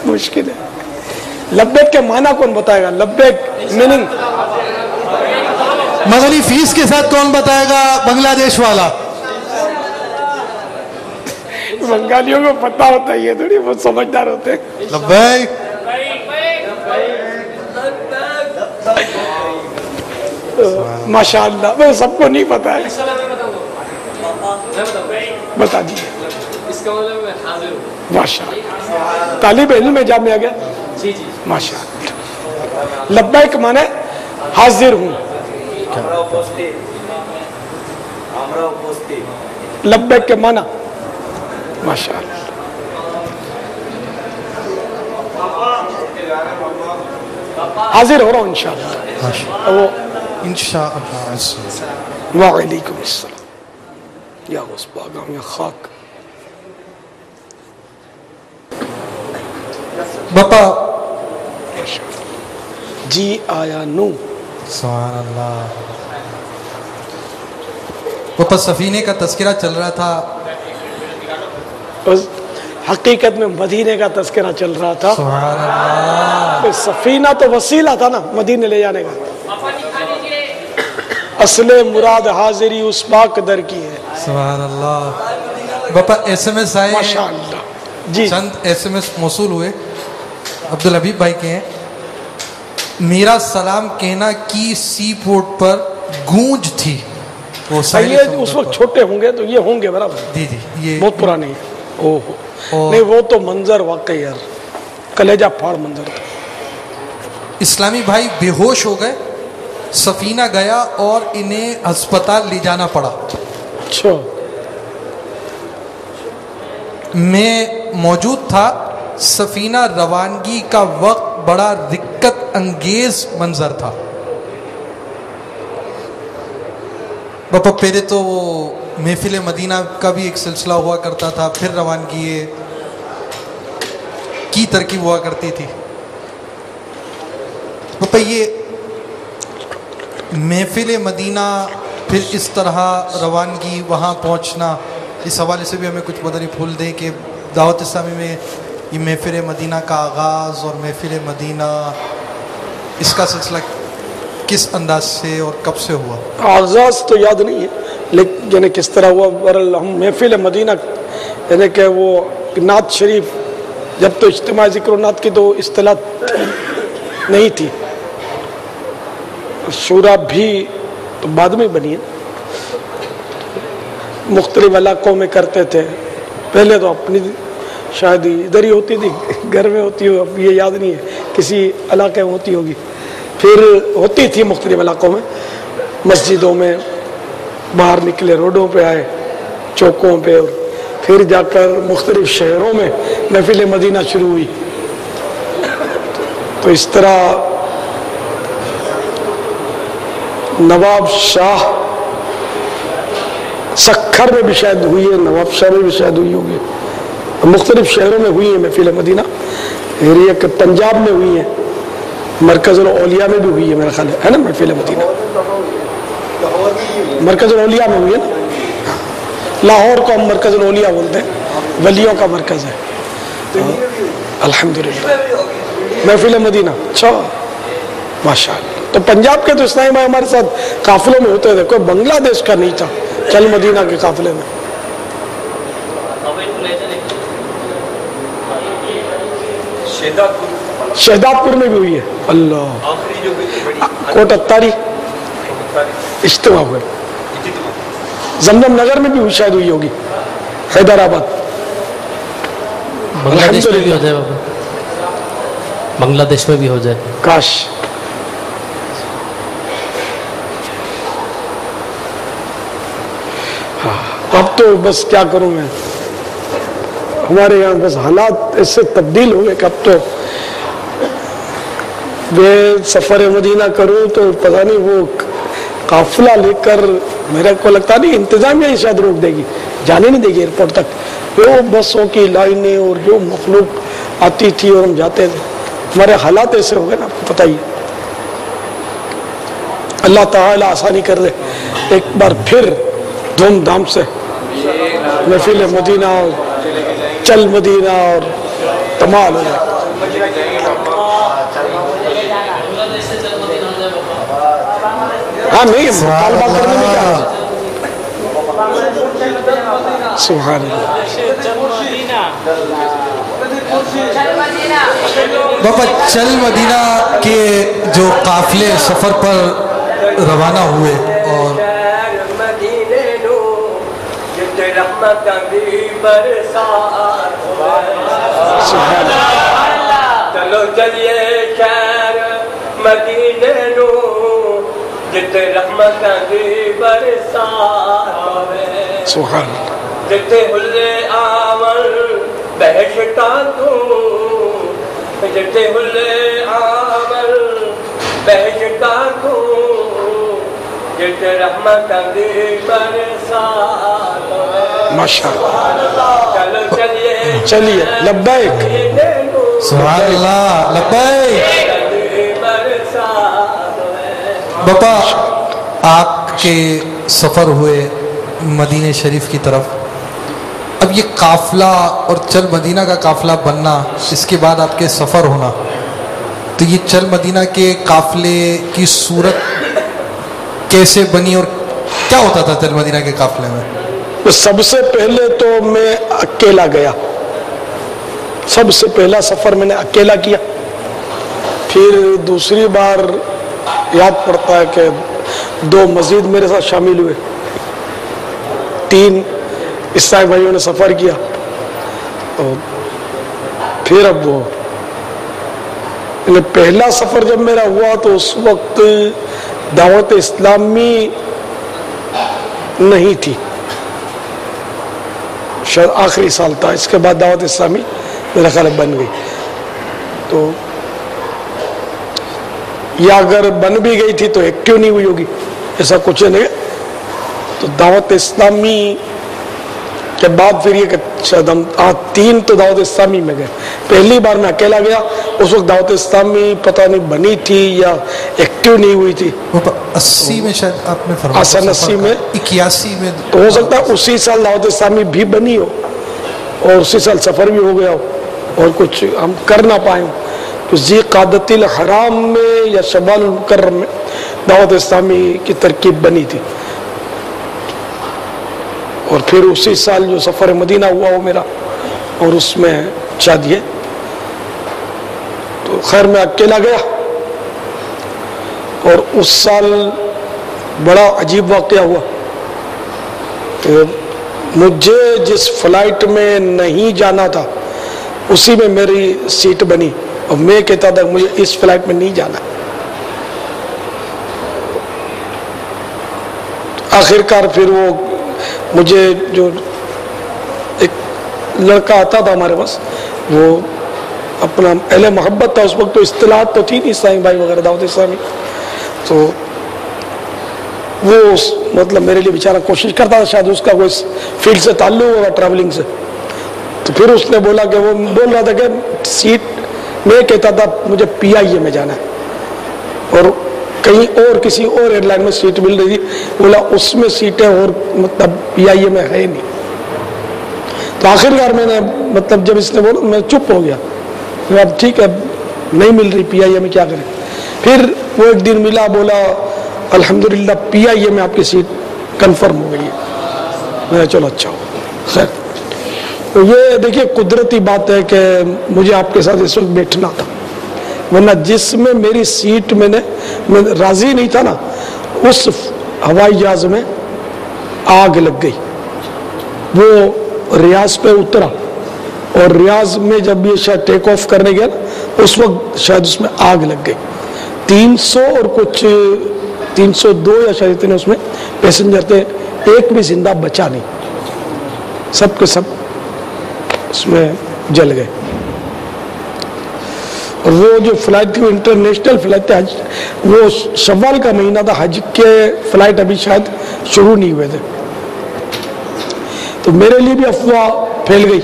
مشکل ہے. لبیک کے معنی کون بتائے گا؟ لبیک میننگ مدنی فیس کے ساتھ کون بتائے گا؟ بنگلہ دیش والا. بنگالیوں کو پتا ہوتا ہے, یہ تھوڑی بہت سمجھدار ہوتے ہیں. لبیک. ماشاءاللہ, میں سب کو نہیں پتا ہے, بتا دیجیے. ماشاءاللہ, طالب علم میں جامعہ آ گیا. ماشاءاللہ. لبیک مانے حاضر ہوں. लब्बैक के माना माशाअल्लाह। हाजिर हो रहा हूँ इंशाअल्लाह। वो इंशाअल्लाह। वालेकुम अस्सलाम या गौसबागाम या खाक। बापा जी आया नू सुभान अल्लाह। बापा सफीने का तस्करा चल रहा था, उस हकीकत में मदीने का तस्करा चल रहा था। सुभान अल्लाह। तो सफीना तो वसीला था ना मदीने ले जाने का। असले मुराद हाजिरी उस पाक दर की है। सुभान अल्लाह। बापा SMS आए, माशाअल्लाह जी। चंद SMS मौसूल हुए, अब्दुल हबीब भाई के हैं। मेरा सलाम कहना की सी पोर्ट पर गूंज थी। वो ये उस वक्त छोटे होंगे तो ये होंगे बराबर। जी जी, ये बहुत पुराने हैं। ओहो नहीं, वो तो मंजर वाकई यार कलेजा फाड़ मंजर था। इस्लामी भाई बेहोश हो गए, सफीना गया और इन्हें अस्पताल ले जाना पड़ा। अच्छा। मैं मौजूद था। सफीना रवानगी का वक्त बड़ा दिक्कत अंगेज मंजर था। बापा पहले तो वो महफिल मदीना का भी एक सिलसिला हुआ करता था, फिर रवानगी की तरकीब हुआ करती थी। बापा ये महफिल मदीना, फिर इस तरह रवानगी, वहाँ पहुँचना, इस हवाले से भी हमें कुछ मदनी फूल दें कि दावत इस्लामी में ये महफिल मदीना का आगाज़ और महफिल मदीना, इसका सिलसिला किस अंदाज से और कब से हुआ? आगाज़ तो याद नहीं है, लेकिन यानी किस तरह हुआ। बहरहाल हम महफिल मदीना यानी कि वो नात शरीफ, जब तो इज्तिमा ज़िक्र नात की तो इस्तिलाह नहीं थी, शूरा भी तो बाद में बनी है। मुख्तलिफ इलाकों में करते थे। पहले तो अपनी शादी इधर ही होती थी, घर में होती हो, अब ये याद नहीं है, किसी इलाके में होती होगी। फिर होती थी मुख्तलिफ इलाकों में, मस्जिदों में, बाहर निकले रोडों पे आए, चौकों पे, और फिर जाकर मुख्तलिफ शहरों में महफिल मदीना शुरू हुई। तो इस तरह नवाब शाह सखर में भी शायद हुई है, नवाब शाह में भी शायद हुई होगी, मुख्तलिफ शहरों में हुई है महफिल मदीना। एरिया के पंजाब में हुई है, मरकज़ुल औलिया में भी हुई है मेरा ख्याल है ना महफिल मदीना। मरकज़ुल औलिया में हुई है ना, लाहौर को हम मरकज़ुल औलिया बोलते हैं, वलियों का मरकज़ है। अल्हम्दुलिल्लाह महफिल मदीना। अच्छा माशाअल्लाह। तो पंजाब के तो इस्लामी भाई हमारे साथ काफिलों में होते थे, कोई बांग्लादेश का नहीं था चल मदीना के काफिले में। शहदादपुर में भी हुई है। अल्लाह। कोट अत्तारी इज्तिमा हुए, जमजम नगर में भी हुई, शायद हुई होगी, हैदराबाद। बांग्लादेश में भी हो जाए बाबा, बांग्लादेश में भी हो जाए काश। अब तो बस क्या करूं मैं, हमारे यहाँ बस हालात ऐसे तब्दील हो गए कि अब तो मैं सफ़र मदीना करूं तो पता नहीं वो काफिला लेकर, मेरे को लगता नहीं इंतजामिया ही शायद रोक देगी, जाने नहीं देगी एयरपोर्ट तक। वो बसों की लाइनें और जो मखलूक आती थी और हम जाते थे, हमारे हालात ऐसे हो गए ना, आपको पता ही है। अल्लाह ताला आसानी कर दे, एक बार फिर धूमधाम से महफिल मदीना और चल मदीना और तमाल हो जाए। हाँ नहीं, मुतालबा करने में क्या है? सुभान अल्लाह। बाबा चल मदीना के जो काफिले सफ़र पर रवाना हुए और चलो चलिए खैर मदीने नो जिते रहमतां दी बरसात होवे सुभान जिते हुल्ले आवन बहशता तू जिते हुल्ले आवन बहशता तू जिते रहमतां दी बरसात होवे माशाअल्लाह चलो चलिए चलिए लब्बैक सुभान अल्लाह लब्बैक। बाबा आपके सफ़र हुए मदीने शरीफ की तरफ, अब ये काफ़िला और चल मदीना का काफ़िला बनना, इसके बाद आपके सफ़र होना, तो ये चल मदीना के काफ़िले की सूरत कैसे बनी और क्या होता था चल मदीना के काफ़िले में? तो सबसे पहले तो मैं अकेला गया, सबसे पहला सफ़र मैंने अकेला किया। फिर दूसरी बार याद पड़ता है कि 2 मस्जिद मेरे साथ शामिल हुए, 3 ईसाई भाइयों ने सफ़र किया। तो फिर अब वो पहला सफ़र जब मेरा हुआ तो उस वक्त दावत इस्लामी नहीं थी, शायद आखिरी साल था। इसके बाद दावत इस्लामी मेरा ख्याल बन गई। तो या अगर बन भी गई थी तो एक्टिव नहीं हुई होगी, ऐसा कुछ नहीं। तो दावत इस्लामी के बाद फिर ये शायद हम 3 तो दावत इस्लामी में गए। पहली बार मैं अकेला गया, उस वक्त दावत इस्लामी पता नहीं बनी थी या एक्टिव नहीं हुई थी। 80 में शायद आपने फरमाया, 80 में 81 में, तो हो सकता है उसी साल दावत इस्लामी भी बनी हो और उसी साल सफ़र भी हो गया हो और कुछ हम कर ना पाए हो। तो जी क़ादतिल हराम में या शबाल मुकर्रम में दावत इस्लामी की तरकीब बनी थी। और फिर उसी साल जो सफ़र मदीना हुआ वो मेरा, और उसमें शादी है। तो खैर मैं अकेला गया और उस साल बड़ा अजीब वाक़या हुआ। तो मुझे जिस फ्लाइट में नहीं जाना था उसी में मेरी सीट बनी और मैं कहता था मुझे इस फ्लाइट में नहीं जाना। आखिरकार फिर वो मुझे जो एक लड़का आता था हमारे पास, वो अपना अहले मोहब्बत था, उस वक्त तो इस्तिलाहत तो थी नहीं इस्लामी भाई वगैरह दावत इस्लामी, तो वो मतलब मेरे लिए बेचारा कोशिश करता था, शायद उसका कोई फील्ड से ताल्लुक होगा ट्रैवलिंग से। तो फिर उसने बोला कि वो बोल रहा था कि सीट, मैं कहता था मुझे PIA में जाना है और कहीं और किसी और एयरलाइन में सीट मिल रही थी, बोला उसमें सीटें और मतलब PIA में है नहीं। तो आखिरकार मैंने मतलब जब इसने बोला मैं चुप हो गया, अब ठीक है नहीं मिल रही PIA में, क्या करें। फिर वो एक दिन मिला, बोला अल्हम्दुलिल्लाह PIA में आपकी सीट कंफर्म हो गई है। मैं चलो अच्छा हो। खैर तो ये देखिए कुदरती बात है कि मुझे आपके साथ इस वक्त बैठना था, वरना जिसमें मेरी सीट मैं राजी नहीं था ना, उस हवाई जहाज में आग लग गई। वो रियाज पे उतरा और रियाज में जब ये शायद टेक ऑफ करने गया ना, उस वक्त शायद उसमें आग लग गई। 300 और कुछ 302 या शायद इतने उसमें पैसेंजर थे, एक भी जिंदा बचा नहीं, सब के सब उसमें जल गए। और वो जो फ्लाइट थी वो इंटरनेशनल फ्लाइट थी, हज, वो शव्वाल का महीना था, हज के फ्लाइट अभी शायद शुरू नहीं हुए थे। तो मेरे लिए भी अफवाह फैल गई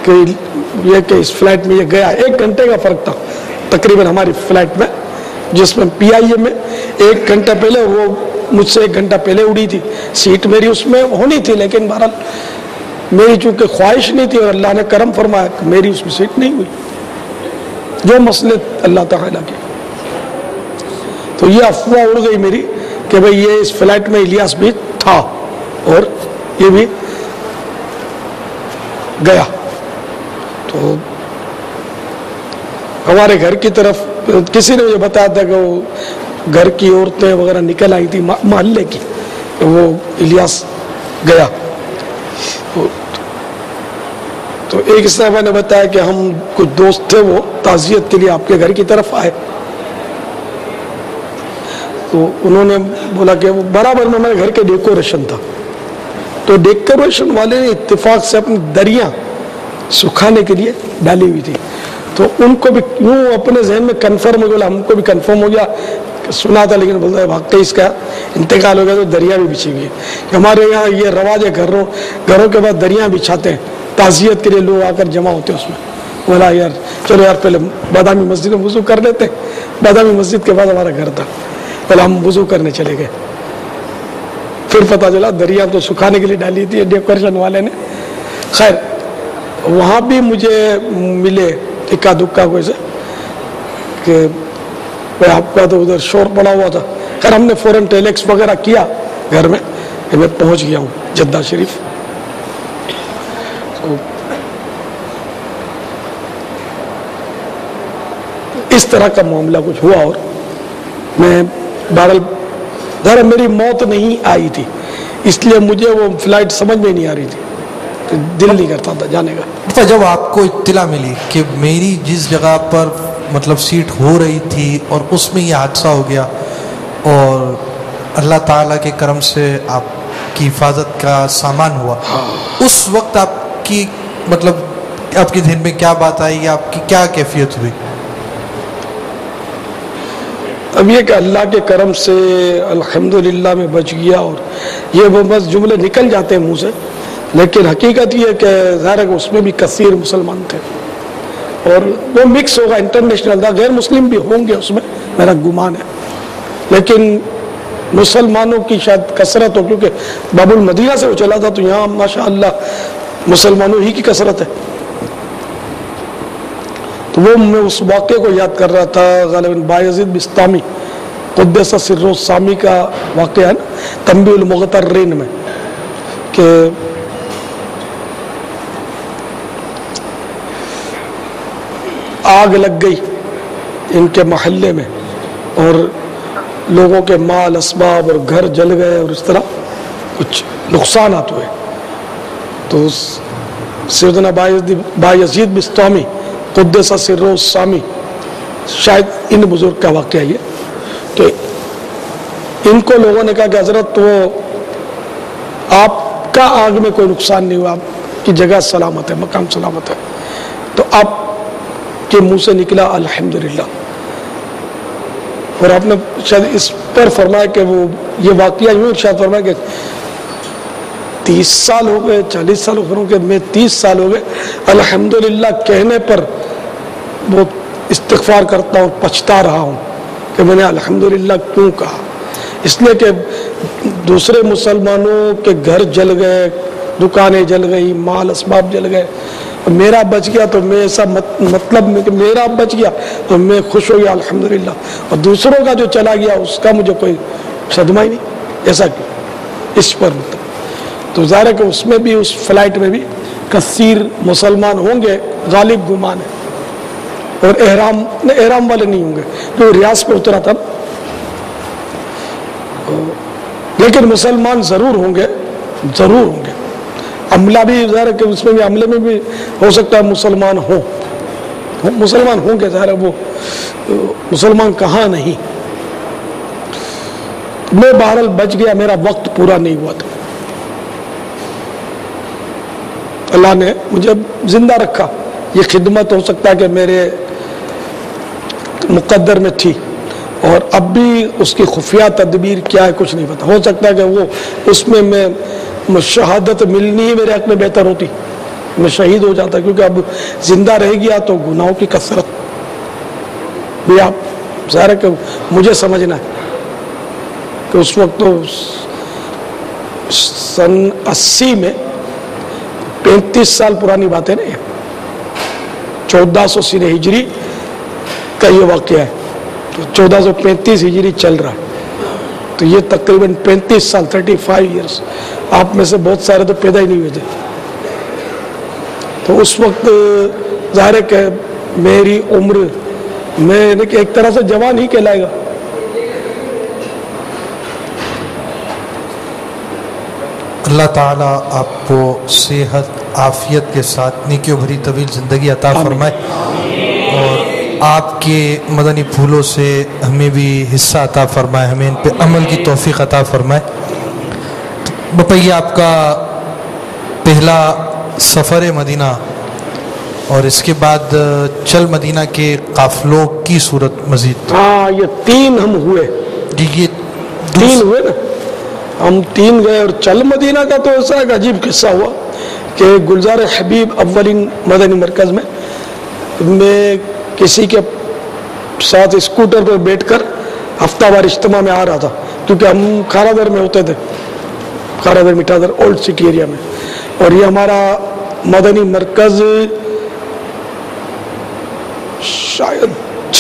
कि इस फ्लाइट में ये गया। 1 घंटे का फर्क था तकरीबन हमारी फ्लाइट में, जिसमें PIA में 1 घंटा पहले, वो मुझसे 1 घंटा पहले उड़ी थी। सीट मेरी उसमें होनी थी, लेकिन बहरहाल मेरी चूंकि ख्वाहिश नहीं थी और अल्लाह ने करम फरमाया कि मेरी उसमें सीट नहीं हुई, जो मसले अल्लाह ताला के। तो ये अफवाह उड़ गई मेरी कि भाई ये इस फ्लाइट में इलियास भी था और ये भी गया। तो हमारे घर की तरफ किसी ने मुझे बताया था कि वो घर की औरतें वगैरह निकल आई थी मोहल्ले की, तो वो इलियास गया। तो एक साहब ने बताया कि हम कुछ दोस्त थे, वो ताज़ियत के लिए आपके घर की तरफ आए। तो उन्होंने बोला कि वो बराबर में मेरे घर के डेकोरेशन था, तो डेकोरेशन वाले ने इत्तेफाक से अपनी दरिया सुखाने के लिए डाली हुई थी। तो उनको भी यूँ अपने जहन में कन्फर्म हो गया, हमको भी कन्फर्म हो गया, सुना था लेकिन बोलता है वाकई इसका इंतकाल हो गया, तो दरिया भी बिछी हुई है। हमारे यहाँ ये रवाज है, घरों के बाद दरिया बिछाते हैं, ताज़ियत के लिए लोग आकर जमा होते हैं उसमें। बोला यार चलो यार पहले बादामी मस्जिद में वज़ू कर लेते हैं। बादामी मस्जिद के बाद हमारा घर था, पहले हम वज़ू करने चले गए, फिर पता चला दरिया तो सुखाने के लिए डाली थी डेकोरेशन वाले ने। खैर वहाँ भी मुझे मिले इक्का दुक्का कोई से कि भाई आपका तो उधर शोर पड़ा हुआ था। खैर हमने फ़ौरन टेलेक्स वगैरह किया घर में कि मैं पहुँच गया हूँ जद्दा शरीफ। तो इस तरह का मामला कुछ हुआ और मैं बहरहाल ज़रा मेरी मौत नहीं आई थी, इसलिए मुझे वो फ्लाइट समझ में नहीं आ रही थी, तो दिल नहीं करता था जाने का। तो जब आपको इत्तला मिली कि मेरी जिस जगह पर मतलब सीट हो रही थी और उसमें ये हादसा हो गया और अल्लाह ताला के करम से आपकी हिफाजत का सामान हुआ, उस वक्त आपकी मतलब आपके ذہن में क्या बात आई, आपकी क्या कैफियत हुई? अब ये कि अल्लाह के करम से अल्हम्दुलिल्लाह में बच गया, और ये वो बस जुमले निकल जाते हैं मुंह से, लेकिन हकीकत ये कि ज़ाहिर है कि उसमें भी कसीर मुसलमान थे और वो मिक्स होगा, इंटरनेशनल था, गैर मुस्लिम भी होंगे उसमें, मेरा गुमान है, लेकिन मुसलमानों की शायद कसरत हो, क्योंकि बाबुल मदीना से वो चला था तो यहाँ माशाअल्लाह मुसलमानों ही की कसरत है। तो वो मैं उस वाक़े को याद कर रहा था, ग़ालिबन बायज़ीद बिस्तामी क़ुद्दस सिर्रुहु सामी का वाक़या है ना तंबीहुल मुग़तर्रीन में, कि आग लग गई इनके महल्ले में और लोगों के माल असबाब और घर जल गए और इस तरह कुछ नुकसानात हुए। तो सैयदना बायज़ीद बिस्तामी क़ुद्दस सिर्रुहु सामी, शायद इन बुजुर्ग का वाक़या ये, तो इनको लोगों ने कहा कि हज़रत वो आपका आग में कोई नुकसान नहीं हुआ, आपकी जगह सलामत है, मकाम सलामत है। तो आपके मुंह से निकला अल्हम्दुलिल्लाह, और आपने शायद इस पर फरमाया कि वो ये वाक़या यूँ शायद फरमाया कि 30 साल हो गए, 40 साल हो गए, मैं 30 साल हो गए अल्हम्दुलिल्लाह कहने पर वो इस्तिग़फ़ार करता हूँ, पछता रहा हूँ कि मैंने अल्हम्दुलिल्लाह क्यों कहा। इसलिए कि दूसरे मुसलमानों के घर जल गए, दुकानें जल गई, माल असबाब जल गए, मेरा बच गया तो मैं ऐसा मतलब में कि मेरा बच गया तो मैं खुश हो गया अल्हम्दुलिल्लाह, और दूसरों का जो चला गया उसका मुझे कोई सदमा ही नहीं, ऐसा क्यों, इस पर मतलब। तो ज़ाहिर है कि उसमें भी, उस फ्लाइट में भी कसीर मुसलमान होंगे, गालिब गुमान है, और एहराम वाले नहीं होंगे जो रियाज पे उतरा था, लेकिन मुसलमान ज़रूर होंगे, ज़रूर होंगे। अमला भी ज़ाहिर है कि उसमें भी, अमले में भी हो सकता है मुसलमान हो, मुसलमान होंगे, ज़ाहिर है वो मुसलमान कहाँ नहीं। मैं बहरहाल बच गया, मेरा वक्त पूरा नहीं हुआ था, अल्लाह ने मुझे जिंदा रखा। ये खिदमत हो सकता है कि मेरे मुक़द्दर में थी, और अब भी उसकी खुफिया तदबीर क्या है कुछ नहीं पता। हो सकता है कि वो उसमें मैं शहादत मिलनी ही मेरे हक़ में बेहतर होती, मैं शहीद हो जाता, क्योंकि अब जिंदा रह गया तो गुनाहों की कसरत भी आप ज़ाहिर है कि मुझे समझना है कि उस वक्त तो सन 80 में 35 साल पुरानी बात है ना, 1400 सिने हिजरी का ये वाक़या है, तो 1435 हिजरी चल रहा है, तो ये तकरीबन 35 साल 35 ईयर्स, आप में से बहुत सारे तो पैदा ही नहीं हुए थे। तो उस वक्त ज़ाहिर है कि मेरी उम्र, मैं एक तरह से जवान ही कहलाएगा। अल्लाह ताला आपको सेहत आफियत के साथ नेकियों भरी तवील ज़िंदगी अता फरमाए और آپ کے مدنی پھولوں سے ہمیں بھی حصہ عطا فرمائے، ہمیں ان پہ عمل کی توفیق عطا فرمائے۔ باپا یہ آپ کا پہلا سفر مدینہ اور اس کے بعد چل مدینہ کے قافلوں کی صورت مزید؟ ہاں یہ 3 ہم ہوئے جی، یہ 3 ہوئے نا، ہم 3 گئے۔ اور چل مدینہ کا تو ایسا ایک عجیب قصہ ہوا کہ گلزار حبیب اولین مدنی مرکز میں کسی کے ساتھ اسکوٹر پر بیٹھ کر ہفتہ وار اجتماع میں آ رہا تھا، کیونکہ ہم کھارادر میں ہوتے تھے، کھارادر مٹھادر اولڈ سٹی ایریا میں، اور یہ ہمارا مدنی مرکز شاید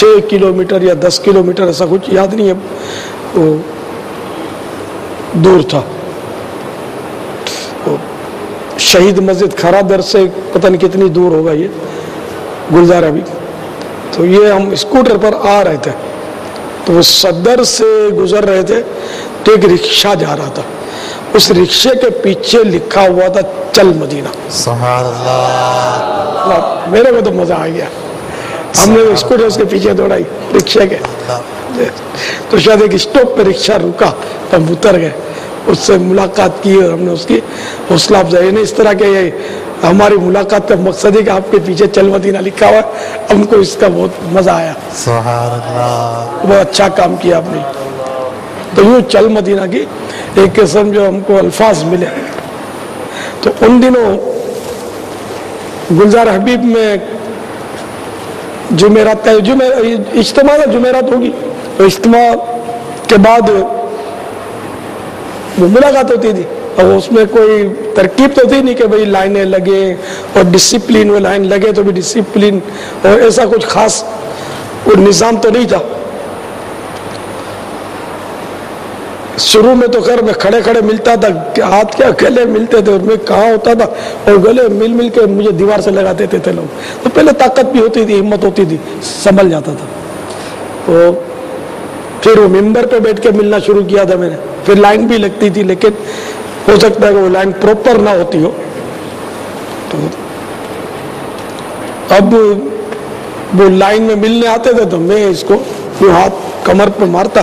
6 کلومیٹر یا 10 کلومیٹر ایسا کچھ یاد نہیں ہے وہ دور تھا۔ شہید مسجد کھارادر سے پتہ نہیں کتنی دور ہوگا یہ گلزار ابھی۔ تو یہ ہم اسکوٹر پر آ رہے تھے، تو وہ صدر سے گزر رہے تھے تو ایک رکشہ جا رہا تھا، اس رکشے کے پیچھے لکھا ہوا تھا چل مدینہ۔ سبحان اللہ، میرے کو تو مزہ آ گیا، ہم نے اسکوٹر اس کے پیچھے دوڑائی رکشے کے، تو شاید ایک اسٹاپ پہ رکشہ رکا تو ہم اتر گئے، اس سے ملاقات کی اور ہم نے اس کی حوصلہ افزائی۔ اس طرح کے ہماری ملاقات کا مقصد ہے کہ آپ کے پیچھے چل مدینہ لکھا ہوا ہے، ہم کو اس کا بہت مزہ آیا، سبحان اللہ، بہت اچھا کام کیا آپ نے۔ تو یوں چل مدینہ کی ایک قسم جو ہم کو الفاظ ملے، تو ان دنوں گلزار حبیب میں جمعرات کا اجتماع کا جمعرات ہوگی، تو اجتماع کے بعد وہ ملاقات ہوتی تھی، اور اس میں کوئی ترکیب تو تھی نہیں کہ بھئی لائنیں لگے اور ڈسپلین میں لائن لگے تو بھی ڈسپلین، اور ایسا کچھ خاص وہ نظام تو نہیں تھا۔ شروع میں تو خیر میں کھڑے کھڑے ملتا تھا، ہاتھ کیا گلے ملتے تھے، اور میں کہاں ہوتا تھا، اور گلے مل مل کے مجھے دیوار سے لگا دیتے تھے لوگ۔ تو پہلے طاقت بھی ہوتی تھی، ہمت ہوتی تھی، سنبھل جاتا تھا۔ تو پھر وہ ممبر پہ بیٹھ کے ملنا شروع کیا تھا میں نے، پھر لائن بھی لگتی تھی، لیکن ہو سکتا ہے کہ وہ لائن پراپر نہ ہوتی ہو۔ تو اب وہ لائن میں ملنے آتے تھے تو میں اس کو وہ ہاتھ کمر پہ مارتا،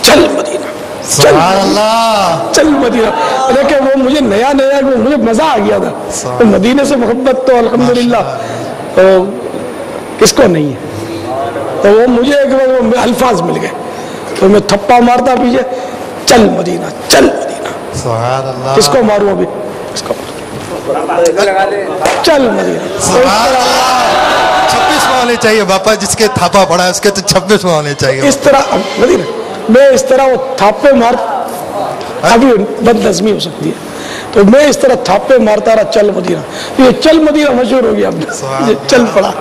چل مدینہ، سبحان اللہ، چل مدینہ۔ لیکن وہ مجھے نیا مجھے مزہ آ گیا تھا، تو مدینے سے محبت تو الحمدللہ کس کو نہیں ہے۔ تو وہ مجھے ایک الفاظ مل گئے تو میں تھپا مارتا پیچھے، چل مدینہ، چل مدینہ۔ سبحان اللہ، کس کو ماروں ابھی؟ کس کو چل مدینہ۔ 26 ہونے چاہیے باپا، جس کے تھاپا پڑا ہے اس کے تو 26 ہونے چاہیے۔ اس طرح مدینہ میں اس طرح وہ تھاپے مار، ابھی بد نظمی ہو سکتی ہے، تو میں اس طرح تھاپے مارتا رہا، چل مدینہ۔ یہ چل مدینہ مشہور ہو گیا، اب یہ چل پڑا۔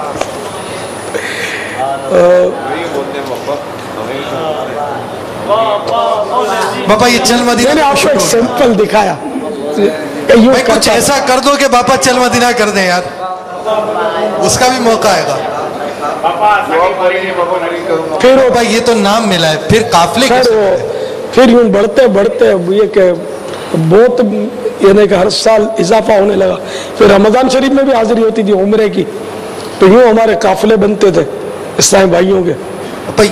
باپا یہ چل مدینہ میں نے آپ کو ایک سیمپل دکھایا، بھائی کچھ ایسا کر دو کہ باپا چل مدینہ کر دیں یار، اس کا بھی موقع آئے گا۔ پھر بھائی یہ تو نام ملا ہے، پھر قافلے پھر یوں بڑھتے بڑھتے یہ کہ بہت یعنی کہ ہر سال اضافہ ہونے لگا۔ پھر رمضان شریف میں بھی حاضری ہوتی تھی عمرے کی، تو یوں ہمارے قافلے بنتے تھے اسلامی بھائیوں کے۔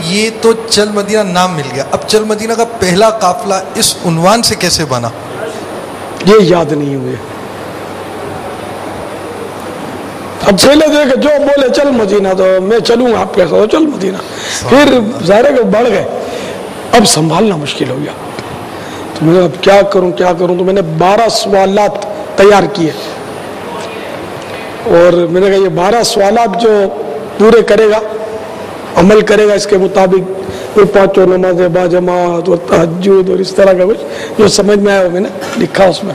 یہ تو چل مدینہ نام مل گیا، اب چل مدینہ کا پہلا قافلہ اس عنوان سے کیسے بنا؟ یہ یاد نہیں ہوئے۔ اب پہلے دیکھ جو بولے چل مدینہ تو میں چلوں گا آپ کے ساتھ، چل مدینہ۔ پھر ظاہر ہے کہ بڑھ گئے، اب سنبھالنا مشکل ہو گیا، تو میں نے اب کیا کروں تو میں نے 12 سوالات تیار کیے، اور میں نے کہا یہ 12 سوالات جو پورے کرے گا، عمل کرے گا اس کے مطابق، وہ 5 نمازیں باجماعت اور تہجد اور اس طرح کا کچھ جو سمجھ میں آیا میں نے لکھا اس میں۔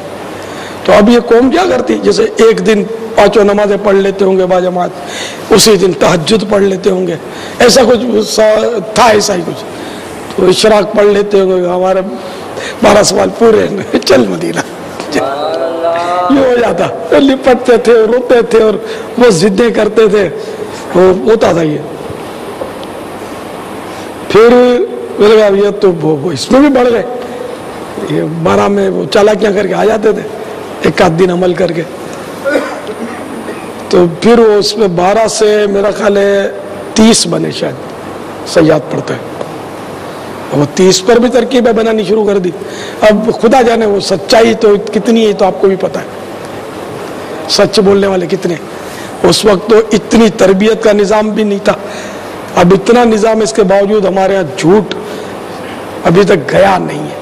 تو اب یہ قوم کیا کرتی، جیسے ایک دن 5 نمازیں پڑھ لیتے ہوں گے باجماعت، اسی دن تہجد پڑھ لیتے ہوں گے، ایسا کچھ تھا، ایسا ہی کچھ، تو اشراق پڑھ لیتے ہوں گے۔ ہمارے 12 سوال پورے، چل مدینہ یہ ہو جاتا، لپٹتے تھے، روتے تھے، اور وہ ضدیں کرتے تھے، وہ ہوتا تھا یہ۔ پھر میرے کہا یہ تو اس میں بھی بڑھ گئے، یہ 12 میں وہ چالاکیاں کر کے آ جاتے تھے، ایک آدھ دن عمل کر کے۔ تو پھر وہ اس میں 12 سے میرا خیال ہے 30 बने शायद सयाद पढ़ते हैं। वो 30 पर भी तरकीबें बनानी शुरू कर दी। अब खुदा जाने वो सच्चाई तो कितनी है तो आपको भी पता है, सच बोलने वाले कितने। उस वक्त तो इतनी तरबियत का निज़ाम भी नहीं था, अब इतना निज़ाम, इसके बावजूद हमारे यहाँ झूठ अभी तक गया नहीं है,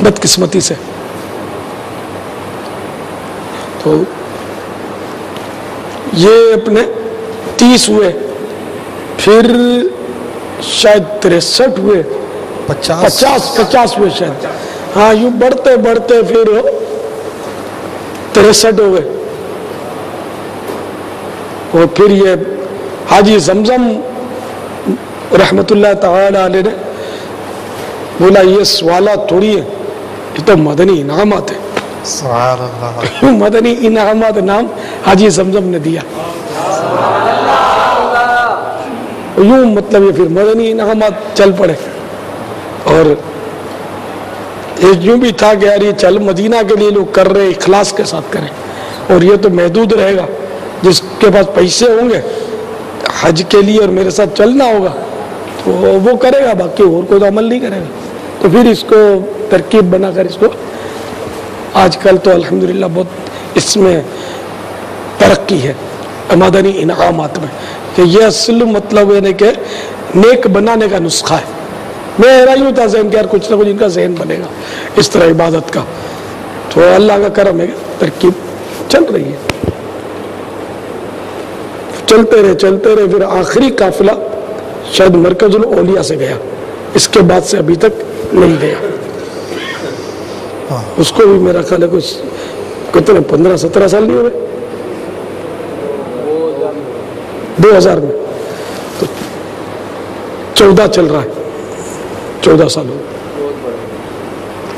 बदकिस्मती से। तो ये अपने 30 हुए, फिर शायद 63 हुए, 50 हुए शायद, हाँ यूं बढ़ते बढ़ते फिर 63 हो गए। और फिर ये हाजी जमजम रहमतुल्लाह ताला अलैह ने बोला ये सवालात थोड़ी है, ये तो मदनी इनामात है। मदनी इनामात नाम हाजी जमजम ने दिया। यूं मतलब ये फिर मदनी इनामात चल पड़े। और ये यूं भी था कि यार ये चल मदीना के लिए लोग कर रहे, इखलास के साथ करें, और ये तो महदूद रहेगा, जिसके पास पैसे होंगे हज के लिए और मेरे साथ चलना होगा तो वो करेगा, बाकी और कोई तो अमल नहीं करेगा। तो फिर इसको तरकीब बनाकर इसको आजकल तो अल्हम्दुलिल्लाह बहुत इसमें तरक्की है मदनी इनामात में, कि ये असल मतलब है कि नेक बनाने का नुस्खा है। मैं रही हूँ था जहन के यार कुछ ना कुछ इनका जहन बनेगा इस तरह इबादत का, तो अल्लाह का करम है, तरकीब चल रही है। चलते रहे फिर आखिरी काफिला शायद मरकजुल औलिया से गया, इसके बाद से अभी तक नहीं गया। उसको भी मेरा ख्याल है कुछ कितने 15-17 साल नहीं हुए, 2000 में तो 14 चल रहा है, 14 साल हो।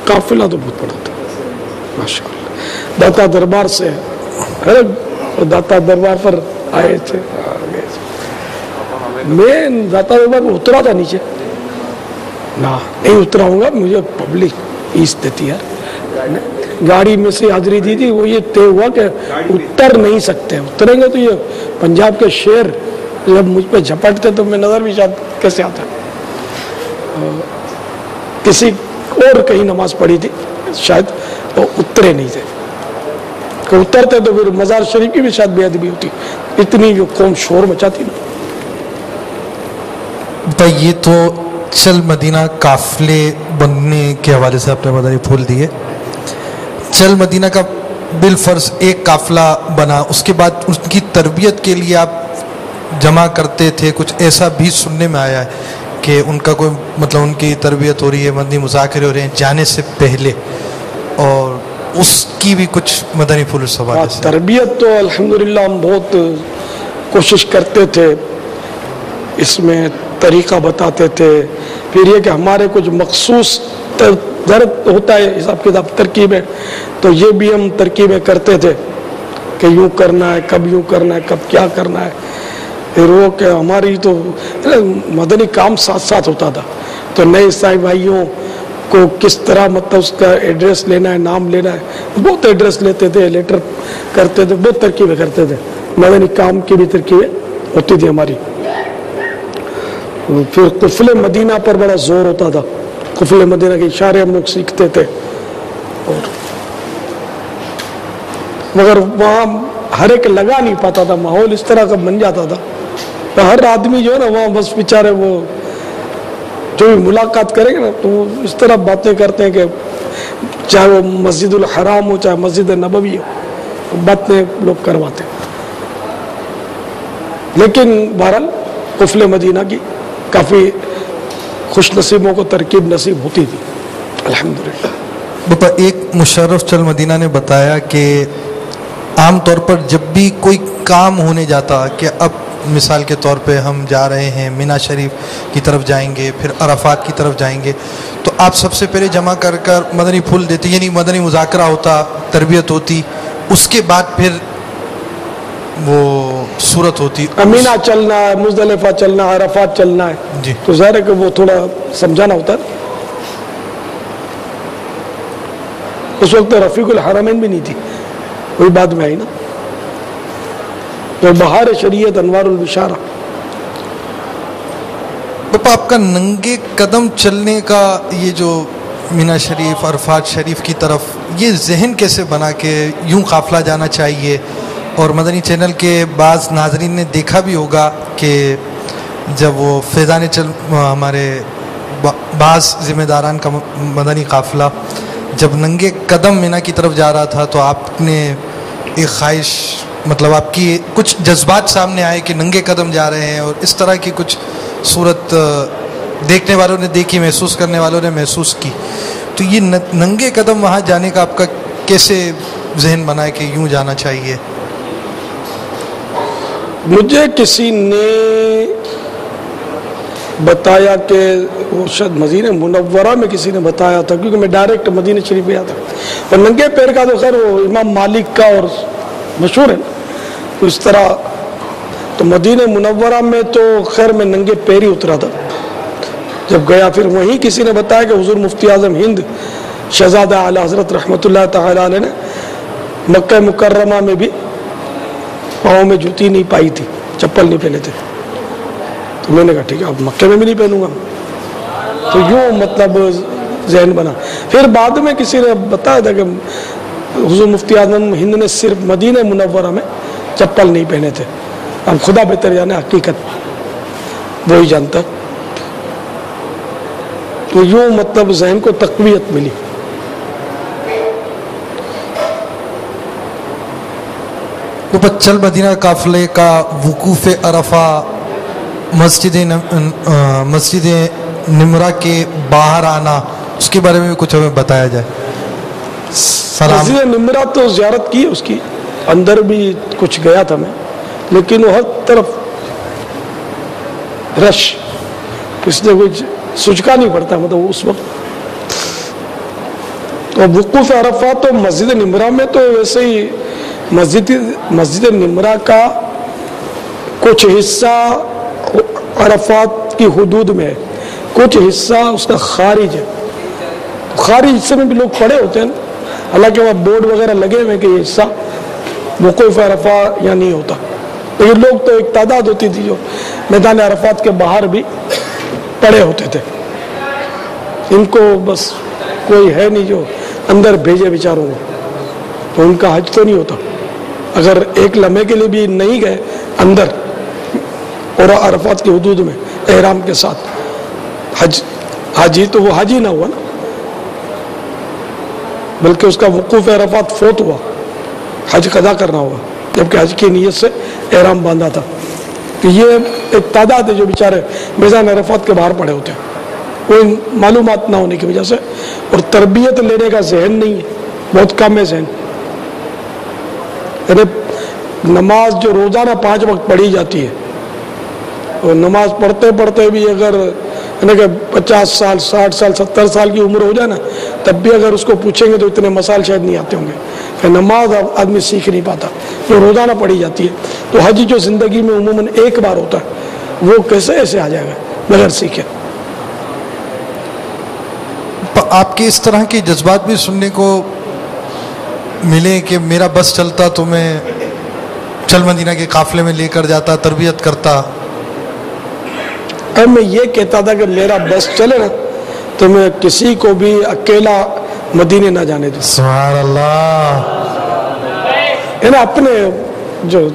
काफिला तो बहुत बड़ा था माशाअल्लाह। दाता दरबार से है, दाता दरबार पर आए थे, मैं दाता दरबार में उतरा था नीचे ना, नहीं उतरा हूँगा, मुझे पब्लिक फीस देती है, गाड़ी में से हाजिरी दी थी। वो ये तय हुआ कि उतर नहीं सकते, उतरेंगे तो ये पंजाब के शेर जब मुझ पे झपटते तो मैं नजर भी शायद कैसे आता। किसी और कहीं नमाज पढ़ी थी शायद, तो उतरे नहीं थे, कि उतरते तो फिर मजार शरीफ की भी शायद बेअदबी होती, इतनी जो कौम शोर मचाती ना। ये तो चल मदीना काफिले बनने के हवाले से आपने मदनी फूल दिए। चल मदीना का बिल फर्ज एक काफिला बना, उसके बाद उनकी तरबियत के लिए आप जमा करते थे, कुछ ऐसा भी सुनने में आया है कि उनका कोई मतलब उनकी तरबियत हो रही है, मदनी मुज़ाकरे हो रहे हैं जाने से पहले, और उसकी भी कुछ मदनी फूल सवाल। तरबियत तो अल्हम्दुलिल्लाह हम बहुत कोशिश करते थे, इसमें तरीका बताते थे। फिर ये कि हमारे कुछ मखसूस दर्द होता है हिसाब किताब तरकीबें, तो ये भी हम तरकीबें करते थे कि यूँ करना है, कब यूँ करना है, कब क्या करना है। फिर वो कि हमारी तो मदनी काम साथ साथ होता था, तो नए ईसाई भाइयों को किस तरह मतलब उसका एड्रेस लेना है, नाम लेना है, बहुत एड्रेस लेते थे, लेटर करते थे, बहुत तरकीबें करते थे। मदनी काम की भी तरकीबें होती थी हमारी। फिर कुफले मदीना पर बड़ा जोर होता था, कुफले मदीना के इशारे हम लोग सीखते थे, और मगर वहाँ हर एक लगा नहीं पाता था, माहौल इस तरह का बन जाता था, तो हर आदमी जो है ना वहाँ बस बेचारे वो जो भी मुलाकात करेंगे ना तो इस तरह बातें करते हैं कि चाहे वो मस्जिदुल हराम हो चाहे मस्जिद नबवी हो, बातें लोग करवाते हैं। लेकिन बहरहाल कुफले मदीना की काफ़ी खुश नसीबों को तरकीब नसीब होती थी अल्हम्दुलिल्लाह। बाबा एक मुशर्रफ चल मदीना ने बताया कि आम तौर पर जब भी कोई काम होने जाता कि अब मिसाल के तौर पे हम जा रहे हैं मिना शरीफ की तरफ जाएंगे, फिर अरफात की तरफ जाएंगे, तो आप सबसे पहले जमा कर कर मदनी फूल देते, यानी मदनी मुज़ाकरा होता, तरबियत होती, उसके बाद फिर वो सूरत होती। अमीना चलना है, मुज़दलिफा चलना है, अरफात चलना है जी, तो ज़ाहिर है कि वो थोड़ा समझाना होता है। उस वक्त रफ़ीकुल हरमैन भी नहीं थी, वही बाद में आई ना। اور بہار شریعت انوار البشارہ. پاپا آپ کا ننگے قدم چلنے کا یہ جو مینا شریف عرفات شریف کی طرف یہ ذہن کیسے بنا کہ یوں قافلہ جانا چاہیے؟ اور مدنی چینل کے بعض ناظرین نے دیکھا بھی ہوگا کہ جب وہ فیضان چل ہمارے بعض ذمہ داران کا مدنی قافلہ جب ننگے قدم مینا کی طرف جا رہا تھا تو آپ نے ایک خواہش مطلب آپ کی کچھ جذبات سامنے آئے کہ ننگے قدم جا رہے ہیں، اور اس طرح کی کچھ صورت دیکھنے والوں نے دیکھی، محسوس کرنے والوں نے محسوس کی. تو یہ ننگے قدم وہاں جانے کا آپ کا کیسے ذہن بنا ہے کہ یوں جانا چاہیے؟ مجھے کسی نے بتایا کہ وہ شاید مدینہ منورہ میں کسی نے بتایا تھا، کیونکہ میں ڈائریکٹ مدینہ شریف میں آتا اور ننگے پیر کا تو خیر وہ امام مالک کا اور مشہور ہے نا، تو اس طرح تو مدینہ منورہ میں تو خیر میں ننگے پیر ہی اترا تھا جب گیا. پھر وہیں کسی نے بتایا کہ حضور مفتی اعظم ہند شہزادہ اعلی حضرت رحمۃ اللہ تعالی علیہ نے مکہ مکرمہ میں بھی پاؤں میں جوتی نہیں پائی تھی، چپل نہیں پہنے تھے. تو میں نے کہا ٹھیک ہے اب مکے میں بھی نہیں پہنوں گا. تو یوں مطلب ذہن بنا. پھر بعد میں کسی نے بتایا تھا کہ حضور مفتی اعظم ہند نے صرف مدینہ منورہ میں چپل نہیں پہنے تھے. اب خدا بہتر جانے، حقیقت وہی جانتا. تو یوں مطلب ذہن کو تقویت ملی. چل مدینہ قافلے کا وقوف عرفہ مسجد نمرہ کے باہر آنا، اس کے بارے میں بھی کچھ ہمیں بتایا جائے. مسجد نمرہ تو زیارت کی، اس کی اندر بھی کچھ گیا تھا میں، لیکن وہ ہر طرف رش، اس نے کچھ سجکا نہیں پڑتا مطلب اس وقت. تو وقوف عرفہ تو مسجد نمرہ میں تو ویسے ہی مسجد نمرہ کا کچھ حصہ عرفات کی حدود میں ہے، کچھ حصہ اس کا خارج ہے. خارج حصے میں بھی لوگ کھڑے ہوتے ہیں، حالانکہ وہاں بورڈ وغیرہ لگے ہوئے کہ یہ حصہ وقوف عرفہ یا نہیں ہوتا، لیکن لوگ تو ایک تعداد ہوتی تھی جو میدان عرفات کے باہر بھی پڑے ہوتے تھے. ان کو بس کوئی ہے نہیں جو اندر بھیجے بیچاروں کو، تو ان کا حج تو نہیں ہوتا. اگر ایک لمحے کے لیے بھی نہیں گئے اندر اور عرفات کی حدود میں احرام کے ساتھ، حج ہی تو وہ حج ہی نہ ہوا نا، بلکہ اس کا وقوف عرفات فوت ہوا، حج قضا کرنا ہوا، جبکہ حج کی نیت سے احرام باندھا تھا. کہ یہ ایک تعداد ہے جو بیچارے میدان عرفات کے باہر پڑے ہوتے ہیں، کوئی معلومات نہ ہونے کی وجہ سے اور تربیت لینے کا ذہن نہیں ہے، بہت کم ہے ذہن. یعنی نماز جو روزانہ 5 وقت پڑھی جاتی ہے، اور نماز پڑھتے پڑھتے بھی اگر یعنی کہ 50 سال 60 سال 70 سال کی عمر ہو جائے نا، تب بھی اگر اس کو پوچھیں گے تو اتنے مسائل شاید نہیں آتے ہوں گے کہ نماز آدمی سیکھ نہیں پاتا جو روزانہ پڑھی جاتی ہے. تو حج جو زندگی میں عموماً ایک بار ہوتا ہے، وہ کیسے ایسے آ جائے گا بغیر سیکھے. آپ کے اس طرح کے جذبات بھی سننے کو ملے کہ میرا بس چلتا تو میں چل مدینہ کے قافلے میں لے کر جاتا، تربیت کرتا. میں یہ کہتا تھا کہ میرا بس چلے نا تو میں کسی کو بھی اکیلا مدینے نہ جانے دوں. سبحان اللہ. یعنی اپنے جو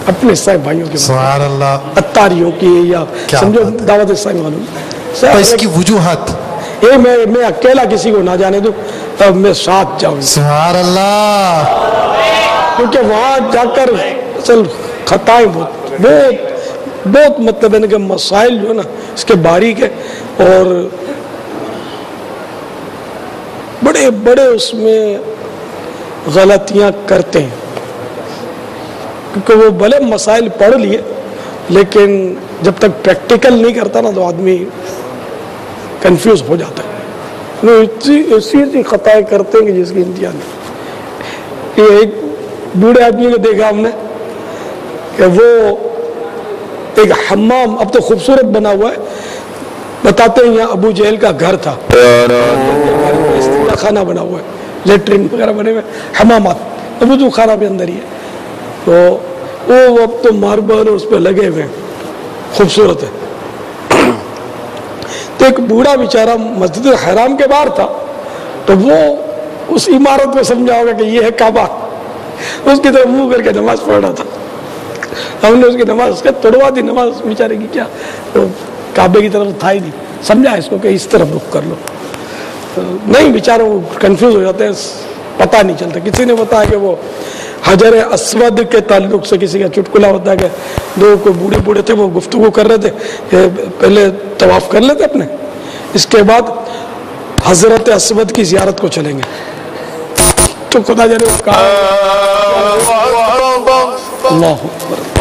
اپنے عیسائی بھائیوں کی، سبحان اللہ، اتاریوں کی یا سمجھو دعوت اسلامی والوں، اس کی وجوہات یہ میں اکیلا کسی کو نہ جانے دوں، تب میں ساتھ جاؤں. سبحان اللہ. کیونکہ وہاں جا کر اصل خطائیں بہت مطلب ہے کہ مسائل جو ہے نا اس کے باریک ہے اور بڑے بڑے اس میں غلطیاں کرتے ہیں. کیونکہ وہ بھلے مسائل پڑھ لیے لیکن جب تک پریکٹیکل نہیں کرتا نا تو آدمی کنفیوز ہو جاتا ہے. ایسی خطائیں کرتے ہیں کہ جس کی انتہا نہیں. یہ ایک بوڑھے آدمی کو دیکھا ہم نے کہ وہ ایک حمام اب تو خوبصورت بنا ہوا ہے، بتاتے ہیں یہاں ابو جہل کا گھر تھا، خانہ بنا ہوا ہے، لیٹرین وغیرہ بنے ہوئے، حمامات، وضو خانہ بھی اندر ہی ہے. تو वो अब तो मार्बल उस पर लगे हुए हैं, खूबसूरत है। तो एक बूढ़ा बेचारा मस्जिद हराम के बाहर था, तो वो उस इमारत को समझा होगा कि ये है काबा, उसकी तरफ मुंह करके नमाज पढ़ रहा था। हमने उसकी नमाज उसका तोड़वा दी, नमाज बेचारे की क्या, तो काबे की तरफ था ही नहीं, समझा इसको कि इस तरफ रुख कर लो। तो नहीं, बेचारे वो कंफ्यूज हो जाते हैं, पता नहीं चलता। किसी ने बताया कि वो हजर अस्वद के ताल्लुक से किसी का चुटकुला होता है कि दो कोई बूढ़े बूढ़े थे, वो गुफ्तगू कर रहे थे कि पहले तवाफ कर लेते अपने, इसके बाद हजरत अस्वद की जियारत को चलेंगे। तो खुदा जाने वो कहा, अल्लाह